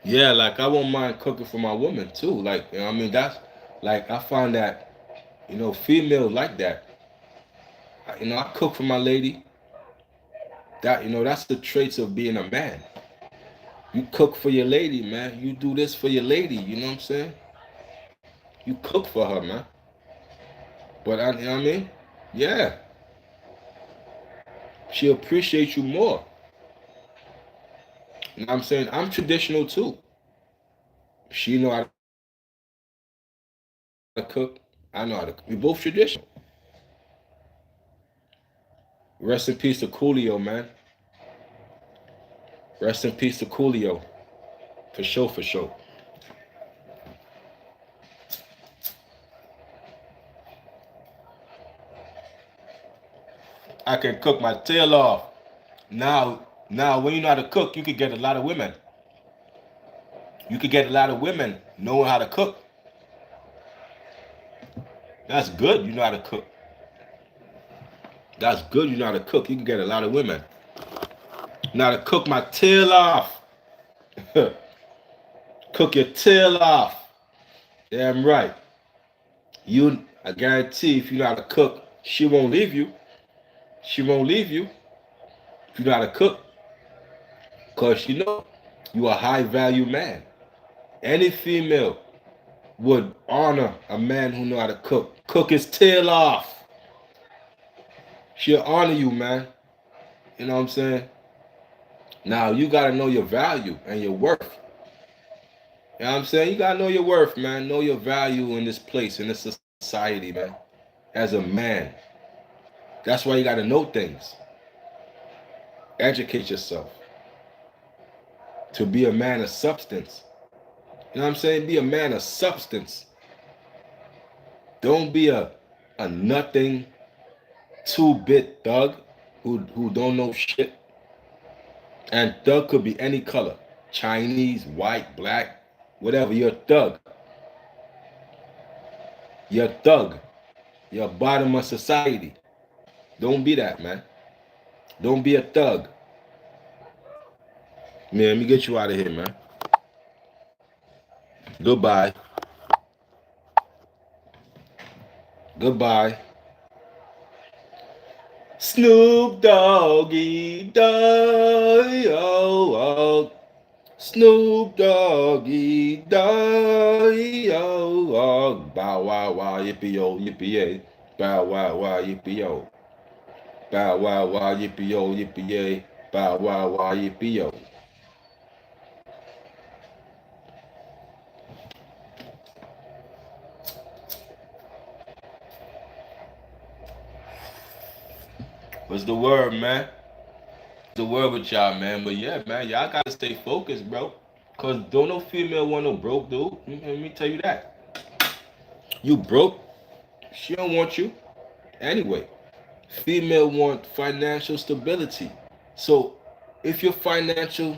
Yeah, like I won't mind cooking for my woman too. Like, I mean, that's like I find that, females like that. I cook for my lady. That's the traits of being a man. You cook for your lady, man. You do this for your lady, you know what I'm saying? You cook for her, man. But you know what I mean? Yeah. She appreciates you more. You know what I'm saying? I'm traditional too. She know how to cook. I know how to cook. We both traditional. Rest in peace to Coolio, man. Rest in peace to Coolio. For sure, for sure. I can cook my tail off. Now, when you know how to cook, you could get a lot of women. You could get a lot of women knowing how to cook. That's good. You know how to cook. That's good. You know how to cook. You can get a lot of women. Know how to cook my tail off. Cook your tail off. Damn right. I guarantee if you know how to cook, she won't leave you. She won't leave you if you know how to cook. Because you know, you a high value man. Any female would honor a man who know how to cook. Cook his tail off. She'll honor you, man. You know what I'm saying? Now, you got to know your value and your worth. You know what I'm saying? You got to know your worth, man. Know your value in this place, in this society, man. As a man. That's why you got to know things. Educate yourself. To be a man of substance. You know what I'm saying? Be a man of substance. Don't be a nothing, two-bit thug who don't know shit. And thug could be any color. Chinese, white, black, whatever. You're a thug. You're a thug. You're a bottom of society. Don't be that, man. Don't be a thug. Man, let me get you out of here, man. Goodbye. Goodbye. Snoop Doggy Dogg. Oh. Snoop Doggy Dogg. Oh. Bow wow wow yippee yo yippee yay. Bow wow wow yippee yo. Bow wow wow yippee yo yippee yay. Bow wow wow yippee yo. What's the word, man? The word with y'all, man. But yeah, man, y'all gotta stay focused, bro. Cause don't no female want no broke dude. Let me tell you that. You broke, she don't want you. Anyway, female want financial stability. So if you're financially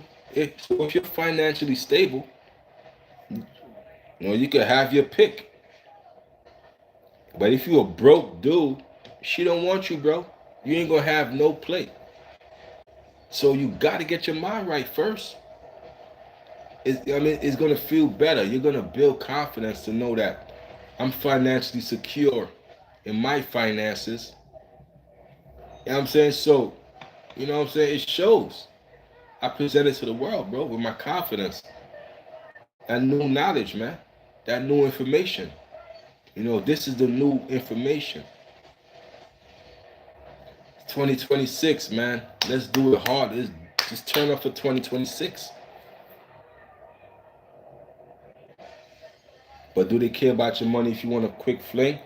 stable, you can have your pick. But if you a broke dude, she don't want you, bro. You ain't gonna have no play. So you gotta get your mind right first. It's gonna feel better. You're gonna build confidence to know that I'm financially secure in my finances. You know what I'm saying? So, you know what I'm saying? It shows. I present it to the world, bro, with my confidence. That new knowledge, man. That new information. You know, this is the new information. 2026, man. Let's do it hard. Let's just turn up for 2026. But do they care about your money if you want a quick fling?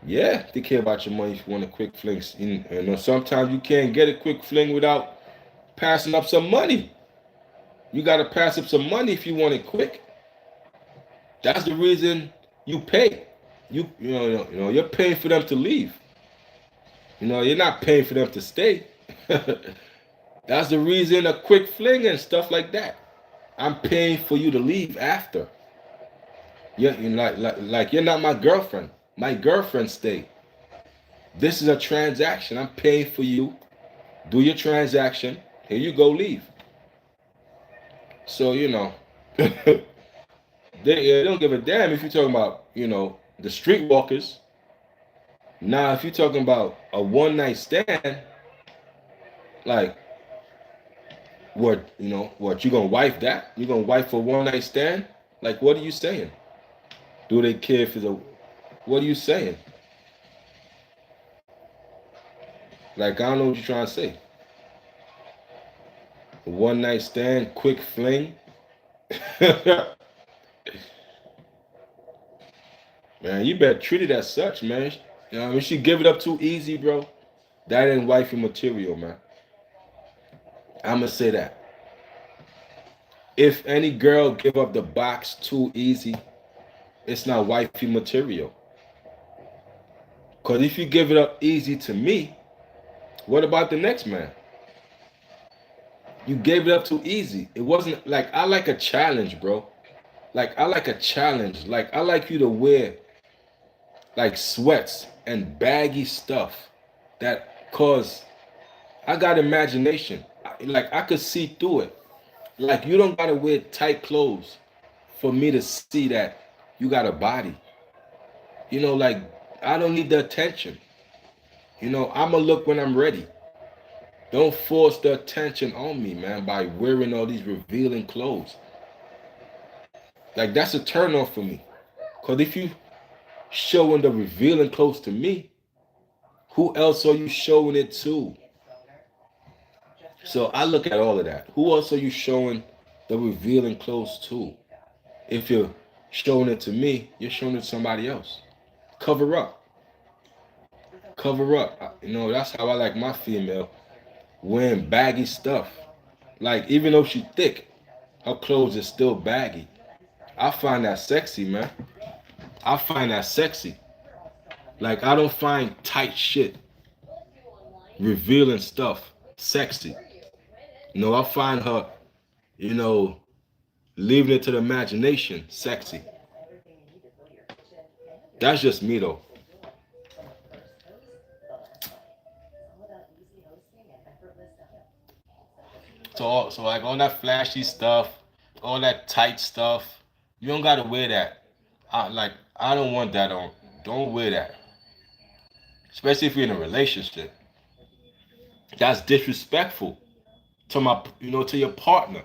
Yeah, they care about your money if you want a quick fling. You know, sometimes you can't get a quick fling without passing up some money. You got to pass up some money if you want it quick. That's the reason you pay. You know, you're paying for them to leave. You know, you're not paying for them to stay. That's the reason a quick fling and stuff like that. I'm paying for you to leave after. You're like you're not my girlfriend. My girlfriend stay. This is a transaction. I'm paying for you. Do your transaction. Here you go, leave. So, you know, they don't give a damn if you're talking about, you know, the streetwalkers. Now, if you're talking about a one-night stand, like, what, you know, what, you gonna wife that? You gonna wife for one-night stand? Like, what are you saying? Do they care if it's a, what are you saying? Like, I don't know what you're trying to say. One night stand, quick fling. Man, you better treat it as such, man. You know, when she give it up too easy, bro, that ain't wifey material, man. I'ma say that. If any girl give up the box too easy, it's not wifey material. Cause if you give it up easy to me, what about the next man? You gave it up too easy. It wasn't like, I like a challenge, bro. Like, I like a challenge. Like, I like you to wear like sweats and baggy stuff that, cause I got imagination. Like, I could see through it. Like, you don't gotta wear tight clothes for me to see that you got a body. You know, like, I don't need the attention. You know, I'ma look when I'm ready. Don't force the attention on me, man, by wearing all these revealing clothes. Like, that's a turn off for me. Cause if you showing the revealing clothes to me, who else are you showing it to? So I look at all of that. Who else are you showing the revealing clothes to? If you're showing it to me, you're showing it to somebody else. Cover up. Cover up. You know, that's how I like my female, wearing baggy stuff. Like, even though she's thick, her clothes is still baggy. I find that sexy, man. I find that sexy. Like, I don't find tight shit, revealing stuff sexy. You know, I find her, you know, leaving it to the imagination sexy. That's just me, though. So like all that flashy stuff, all that tight stuff, you don't gotta wear that. I don't want that on. Don't wear that. Especially if you're in a relationship. That's disrespectful to to your partner.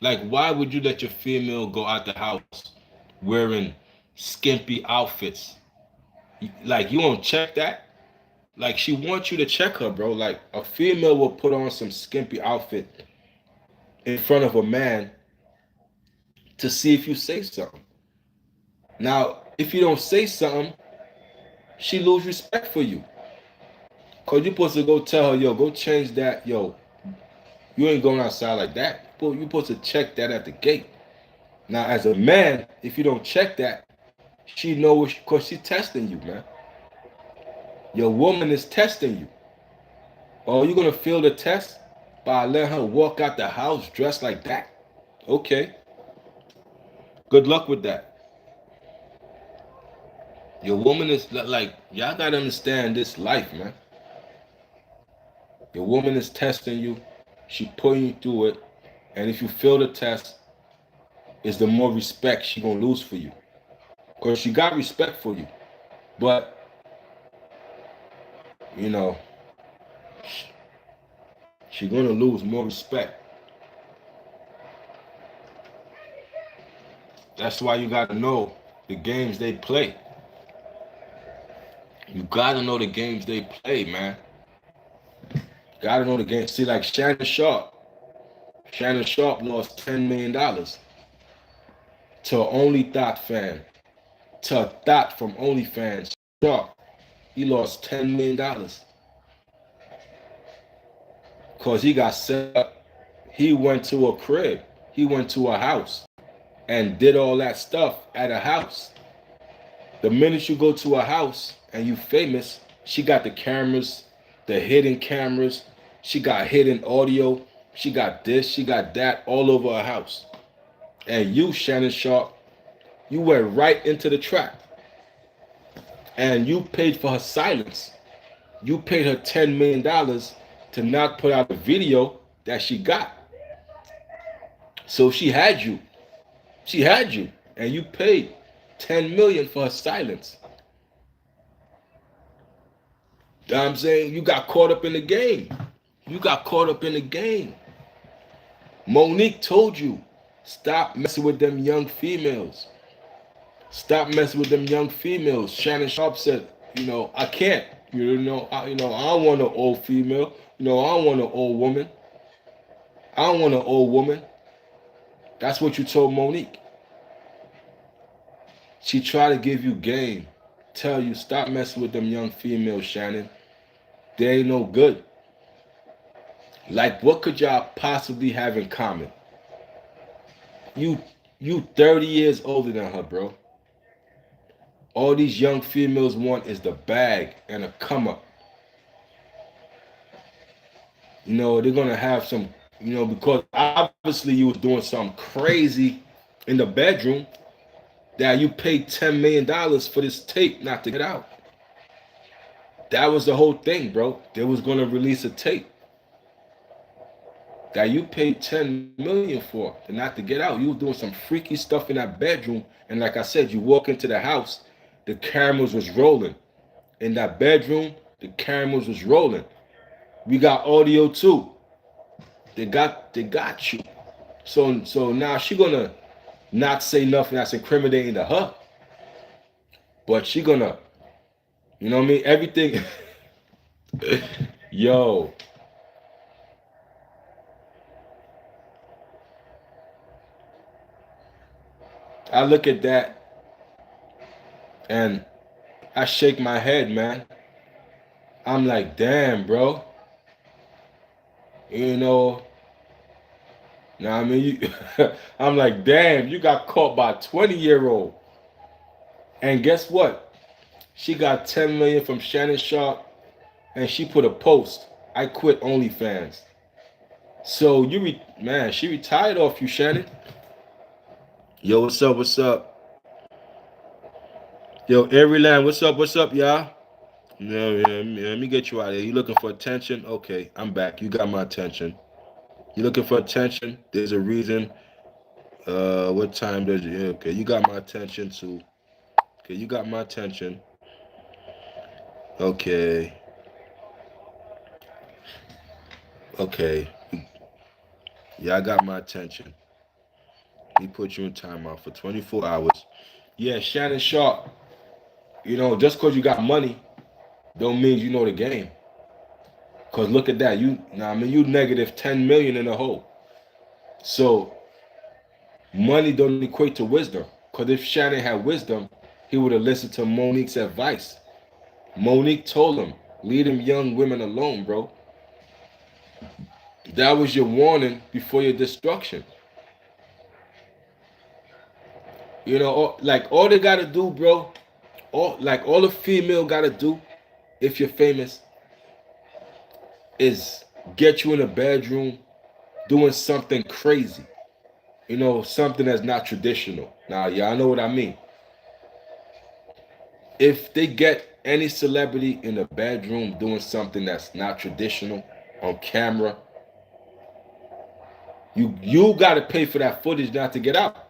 Like, why would you let your female go out the house wearing skimpy outfits? Like, you won't check that? Like, she wants you to check her, bro. Like, a female will put on some skimpy outfit in front of a man to see if you say something. Now, if you don't say something, she lose respect for you. Cause you're supposed to go tell her, yo, go change that, yo. You ain't going outside like that. You're supposed to check that at the gate. Now, as a man, if you don't check that, she knows, cause she's testing you, man. Your woman is testing you. Oh, you're gonna fail the test by letting her walk out the house dressed like that? Okay. Good luck with that. Your woman is like, y'all gotta understand this life, man. Your woman is testing you. She putting you through it. And if you fail the test, it's the more respect she gonna lose for you. Because she got respect for you. But, you know, she gonna lose more respect. That's why you gotta know the games they play. You gotta know the games they play, man. Gotta know the game. See, like Shannon Sharpe. Shannon Sharpe lost $10 million to an Only Thought fan. To a Thought from OnlyFans. Sharpe. He lost $10 million. Because he got set up. He went to a crib. He went to a house and did all that stuff at a house. The minute you go to a house and you famous, she got the cameras, the hidden cameras. She got hidden audio. She got this, she got that all over her house. And you, Shannon Sharpe, you went right into the trap. And you paid for her silence. You paid her $10 million to not put out a video that she got. So she had you. She had you. And you paid $10 million for her silence. You know what I'm saying? You got caught up in the game. You got caught up in the game. Monique told you, stop messing with them young females. Stop messing with them young females. Shannon Sharpe said, you know, I can't. You know, I don't want an old female. I don't want an old woman. I don't want an old woman. That's what you told Monique. She tried to give you game. Tell you, stop messing with them young females, Shannon. They ain't no good. Like, what could y'all possibly have in common? You 30 years older than her, bro. All these young females want is the bag and a come up. They're gonna have some, because obviously you was doing something crazy in the bedroom that you paid $10 million for this tape not to get out. That was the whole thing, bro. They was gonna release a tape that you paid $10 million for not to get out. You were doing some freaky stuff in that bedroom, and like I said, you walk into the house, the cameras was rolling. In that bedroom, the cameras was rolling. We got audio too. They got you. So now she gonna not say nothing that's incriminating to her. But she gonna, you know what I mean? Everything. Yo. I look at that and I shake my head, man. I'm like, damn, bro. Now I mean, I'm like, damn, you got caught by a 20-year-old. And guess what? She got 10 million from Shannon Sharpe, and she put a post. I quit OnlyFans. So she retired off you, Shannon. Yo, what's up? What's up? Yo, Everyland, what's up, y'all? Let me get you out of here. You looking for attention? Okay, I'm back. You got my attention. You looking for attention? There's a reason. What time does it? Okay, you got my attention too. Okay, you got my attention. Okay. Yeah, I got my attention. He put you in timeout for 24 hours. Yeah, Shannon Sharpe. Just because you got money, don't mean you know the game. Because look at that. You negative 10 million in the hole. So, money don't equate to wisdom. Because if Shannon had wisdom, he would have listened to Monique's advice. Monique told him, leave them young women alone, bro. That was your warning before your destruction. All they gotta do, bro, all the female gotta do, if you're famous, is get you in a bedroom doing something crazy. Something that's not traditional. Now, y'all know what I mean. If they get any celebrity in a bedroom doing something that's not traditional on camera, you gotta pay for that footage not to get out.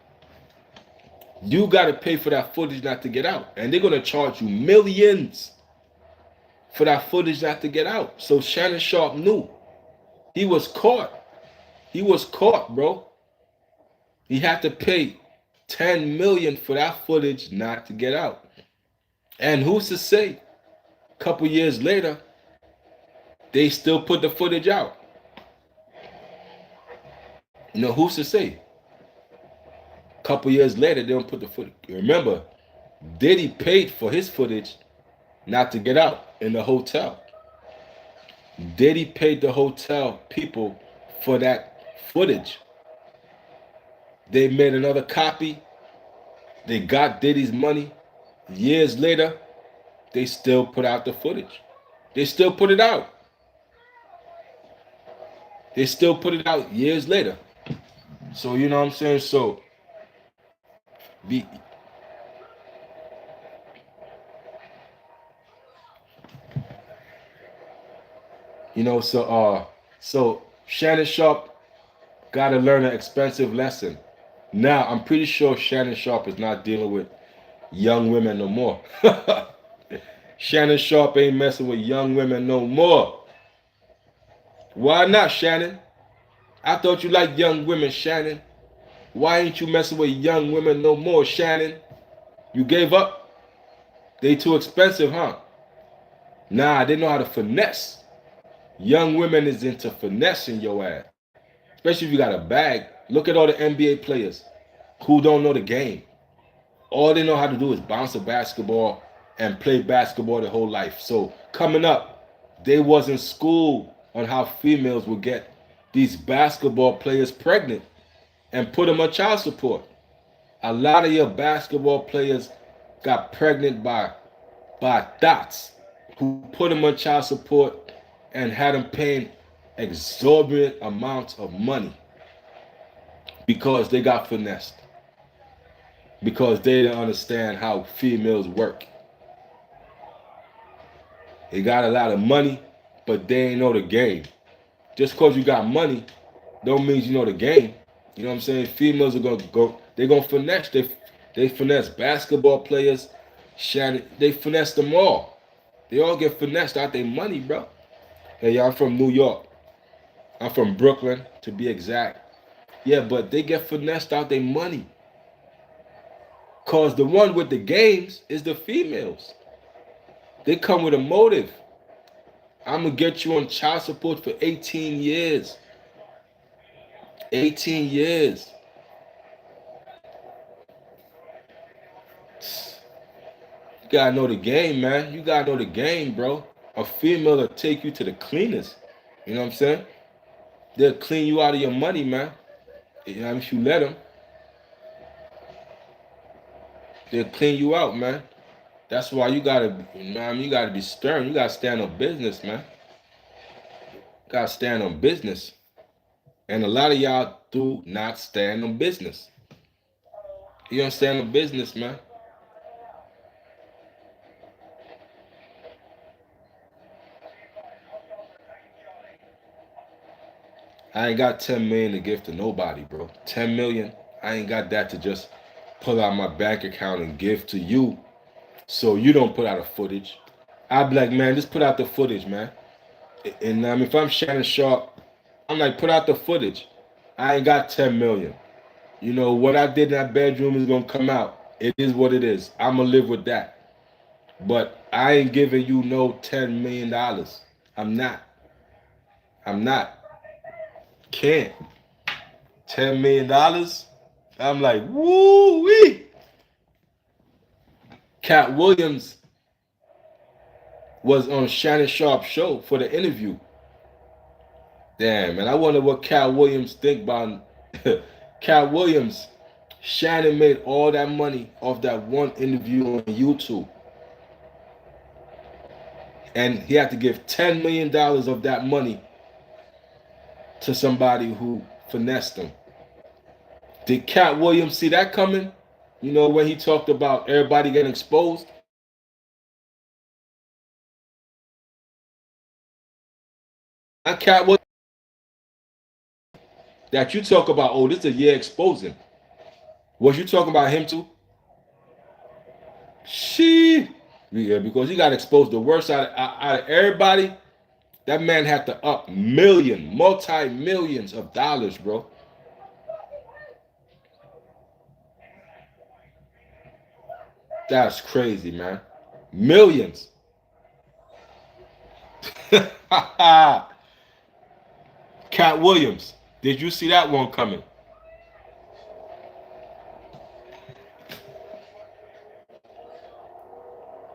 You gotta pay for that footage not to get out. And they're gonna charge you millions for that footage not to get out. So Shannon Sharpe knew. He was caught. He was caught, bro. He had to pay 10 million for that footage not to get out. And who's to say, a couple years later, they still put the footage out? Who's to say? A couple years later, they don't put the footage. Remember, Diddy paid for his footage not to get out in the hotel. Diddy paid the hotel people for that footage. They made another copy. They got Diddy's money. Years later, they still put out the footage. They still put it out. They still put it out years later. So, you know what I'm saying? So, so Shannon Sharpe got to learn an expensive lesson. Now, I'm pretty sure Shannon Sharpe is not dealing with young women no more. Shannon Sharpe ain't messing with young women no more. Why not, Shannon? I thought you liked young women, Shannon. Why ain't you messing with young women no more, Shannon? You gave up? They too expensive, huh? Nah, they know how to finesse. Young women is into finessing your ass. Especially if you got a bag. Look at all the NBA players who don't know the game. All they know how to do is bounce a basketball and play basketball their whole life. So coming up, they wasn't schooled on how females would get these basketball players pregnant and put them on child support. A lot of your basketball players got pregnant by thoughts who put them on child support and had them paying exorbitant amounts of money because they got finessed. Because they didn't understand how females work. They got a lot of money, but they ain't know the game. Just because you got money, don't mean you know the game. You know what I'm saying? Females are gonna go. They gonna finesse. They finesse basketball players. Shannon. They finesse them all. They all get finessed out their money, bro. Hey, y'all, I'm from New York. I'm from Brooklyn, to be exact. Yeah, but they get finessed out their money. Cause the one with the games is the females. They come with a motive. I'm gonna get you on child support for 18 years. 18 years. You gotta know the game, man. You gotta know the game, bro. A female will take you to the cleaners. You know what I'm saying? They'll clean you out of your money, man. You know, if you let them, they'll clean you out, man. That's why you gotta, man, you gotta be stern. You gotta stand on business, man. You gotta stand on business. And a lot of y'all do not stand on business. You don't stand on business, man. I ain't got 10 million to give to nobody, bro. 10 million, I ain't got that to just pull out my bank account and give to you so you don't put out a footage. I'd be like, man, just put out the footage, man. And if I'm Shannon Sharp, I'm like, put out the footage. I ain't got 10 million. You know, what I did in that bedroom is going to come out. It is what it is. I'm going to live with that. But I ain't giving you no $10 million. I'm not. I'm not. Can't. $10 million? I'm like, woo-wee. Cat Williams was on Shannon Sharp's show for the interview. Damn, man, I wonder what Cat Williams think about Cat Williams. Shannon made all that money off that one interview on YouTube. And he had to give $10 million of that money to somebody who finessed him. Did Cat Williams see that coming? You know, when he talked about everybody getting exposed? Cat Williams, that you talk about, oh, this is a year exposing. Was you talking about him too? Yeah, because he got exposed the worst out of everybody. That man had to up multi-millions of dollars, bro. That's crazy, man. Millions. Cat Williams, did you see that one coming?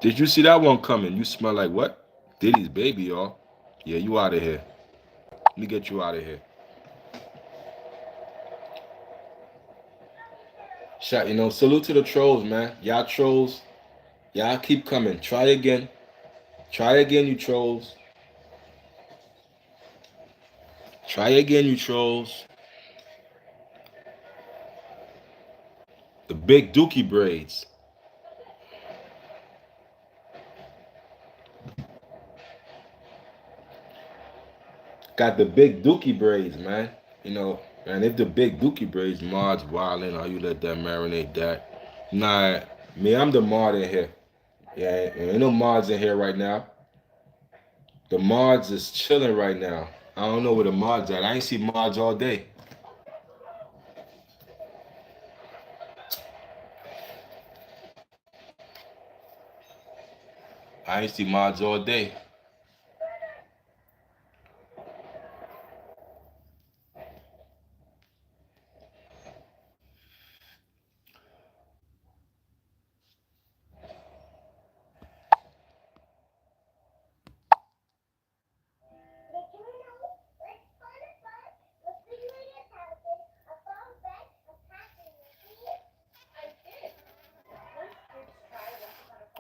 Did you see that one coming? You smell like what? Diddy's baby, y'all. Yeah, you out of here. Let me get you out of here. Shot, you know, salute to the trolls, man. Y'all trolls, y'all keep coming. Try again. Try again, you trolls. Try again, you trolls. The big dookie braids. Got the big dookie braids, man. You know, and if the big dookie braids, Marge wildin', how you let that marinate that? Nah, me, I'm the Mard in here. Yeah, ain't no Mards in here right now. The Mards is chilling right now. I don't know where the Mards at. I ain't see Mards all day. I ain't see Mods all day.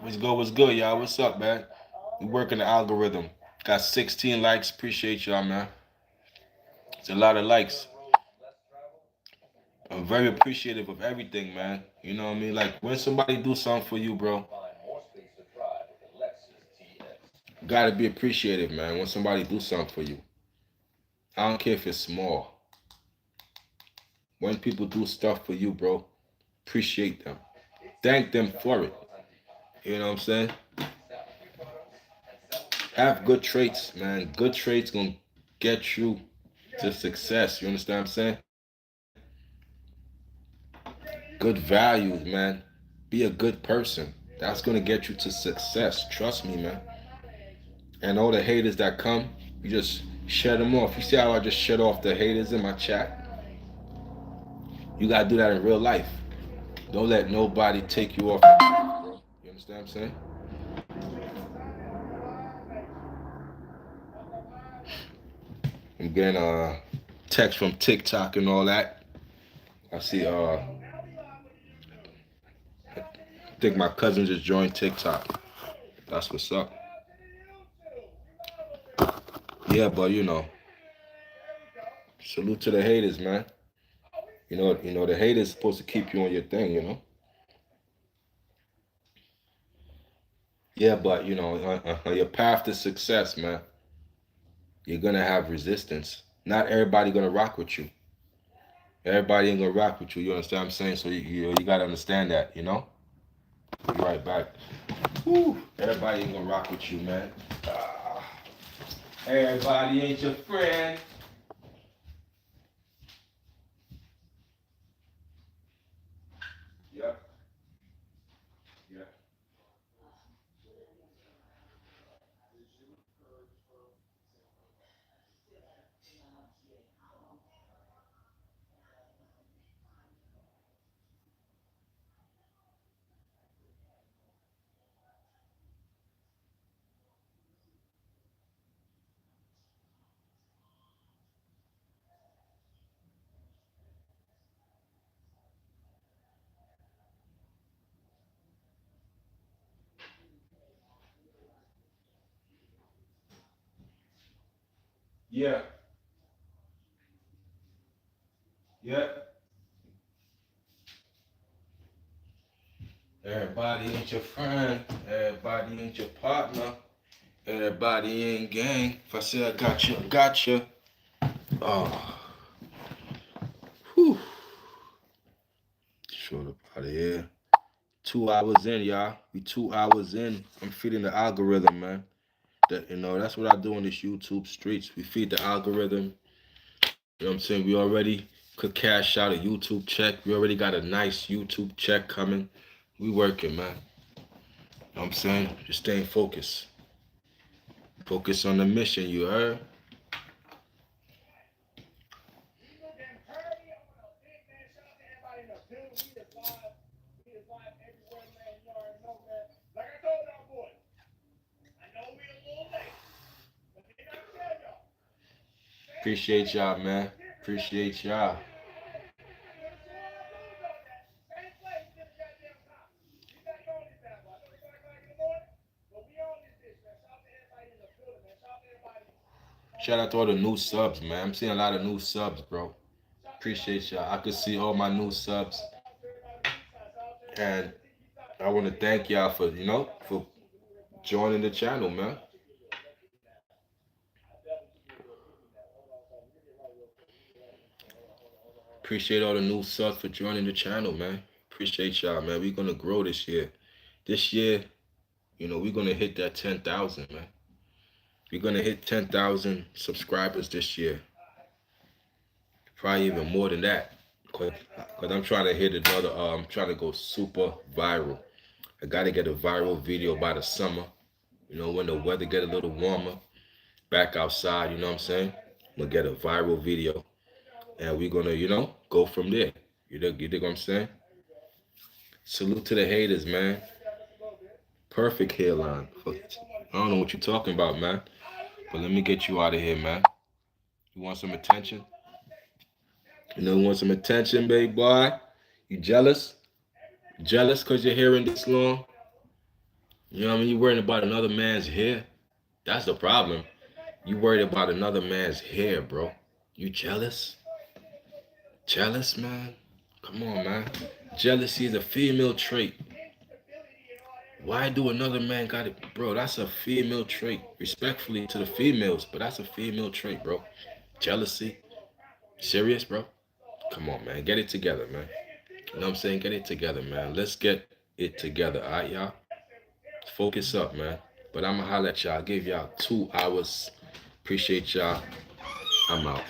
What's good, y'all? What's up, man? We working the algorithm. Got 16 likes. Appreciate y'all, man. It's a lot of likes. I'm very appreciative of everything, man. You know what I mean? Like when somebody do something for you, bro, gotta be appreciative, man. When somebody do something for you, I don't care if it's small. When people do stuff for you, bro, appreciate them. Thank them for it. You know what I'm saying? Have good traits, man. Good traits gonna get you to success. You understand what I'm saying? Good values, man. Be a good person. That's gonna get you to success. Trust me, man. And all the haters that come, you just shut them off. You see how I just shut off the haters in my chat? You gotta do that in real life. Don't let nobody take you off your path, bro. You understand what I'm saying? I'm getting a text from TikTok and all that. I see I think my cousin just joined TikTok. That's what's up. Yeah, but you know, salute to the haters, man. The haters supposed to keep you on your thing, you know. Yeah, but on your path to success, man, you're gonna have resistance. Not everybody gonna rock with you. Everybody ain't gonna rock with you. You understand what I'm saying? So you gotta understand that, you know. Be right back. Whew. Everybody ain't gonna rock with you, man. Ah. Everybody ain't your friend. Yep. Yeah. Yeah. Yeah. Everybody ain't your friend. Everybody ain't your partner. Everybody ain't gang. If I say I got you, I got you. Oh, whew. Short up out of here. 2 hours in, y'all. We 2 hours in. I'm feeding the algorithm, man. That's what I do on this YouTube streets. We feed the algorithm. You know what I'm saying? We already could cash out a YouTube check. We already got a nice YouTube check coming. We working, man. You know what I'm saying? Just staying focused. Focus on the mission, you heard? Appreciate y'all, man. Appreciate y'all. Shout out to all the new subs, man. I'm seeing a lot of new subs, bro. Appreciate y'all. I could see all my new subs. And I want to thank y'all for joining the channel, man. Appreciate all the new subs for joining the channel, man. Appreciate y'all, man. We're gonna grow this year. This year, we're gonna hit that 10,000, man. We're gonna hit 10,000 subscribers this year. Probably even more than that. Cause I'm trying to hit another. I'm trying to go super viral. I gotta get a viral video by the summer. When the weather get a little warmer, back outside. You know what I'm saying? I'm gonna get a viral video, and we're gonna, go from there. You dig what I'm saying? Salute to the haters, man. Perfect hairline. I don't know what you're talking about, man. But let me get you out of here, man. You want some attention? You want some attention, baby boy? You jealous? Jealous because you're hearing this long? You know what I mean? You worrying about another man's hair? That's the problem. You worried about another man's hair, bro. You jealous? Jealous, man? Come on, man. Jealousy is a female trait. Why do another man got it? Bro, that's a female trait. Respectfully to the females, but that's a female trait, bro. Jealousy. Serious, bro? Come on, man. Get it together, man. You know what I'm saying? Get it together, man. Let's get it together, all right, y'all? Focus up, man. But I'm going to holler at y'all. Give y'all 2 hours. Appreciate y'all. I'm out.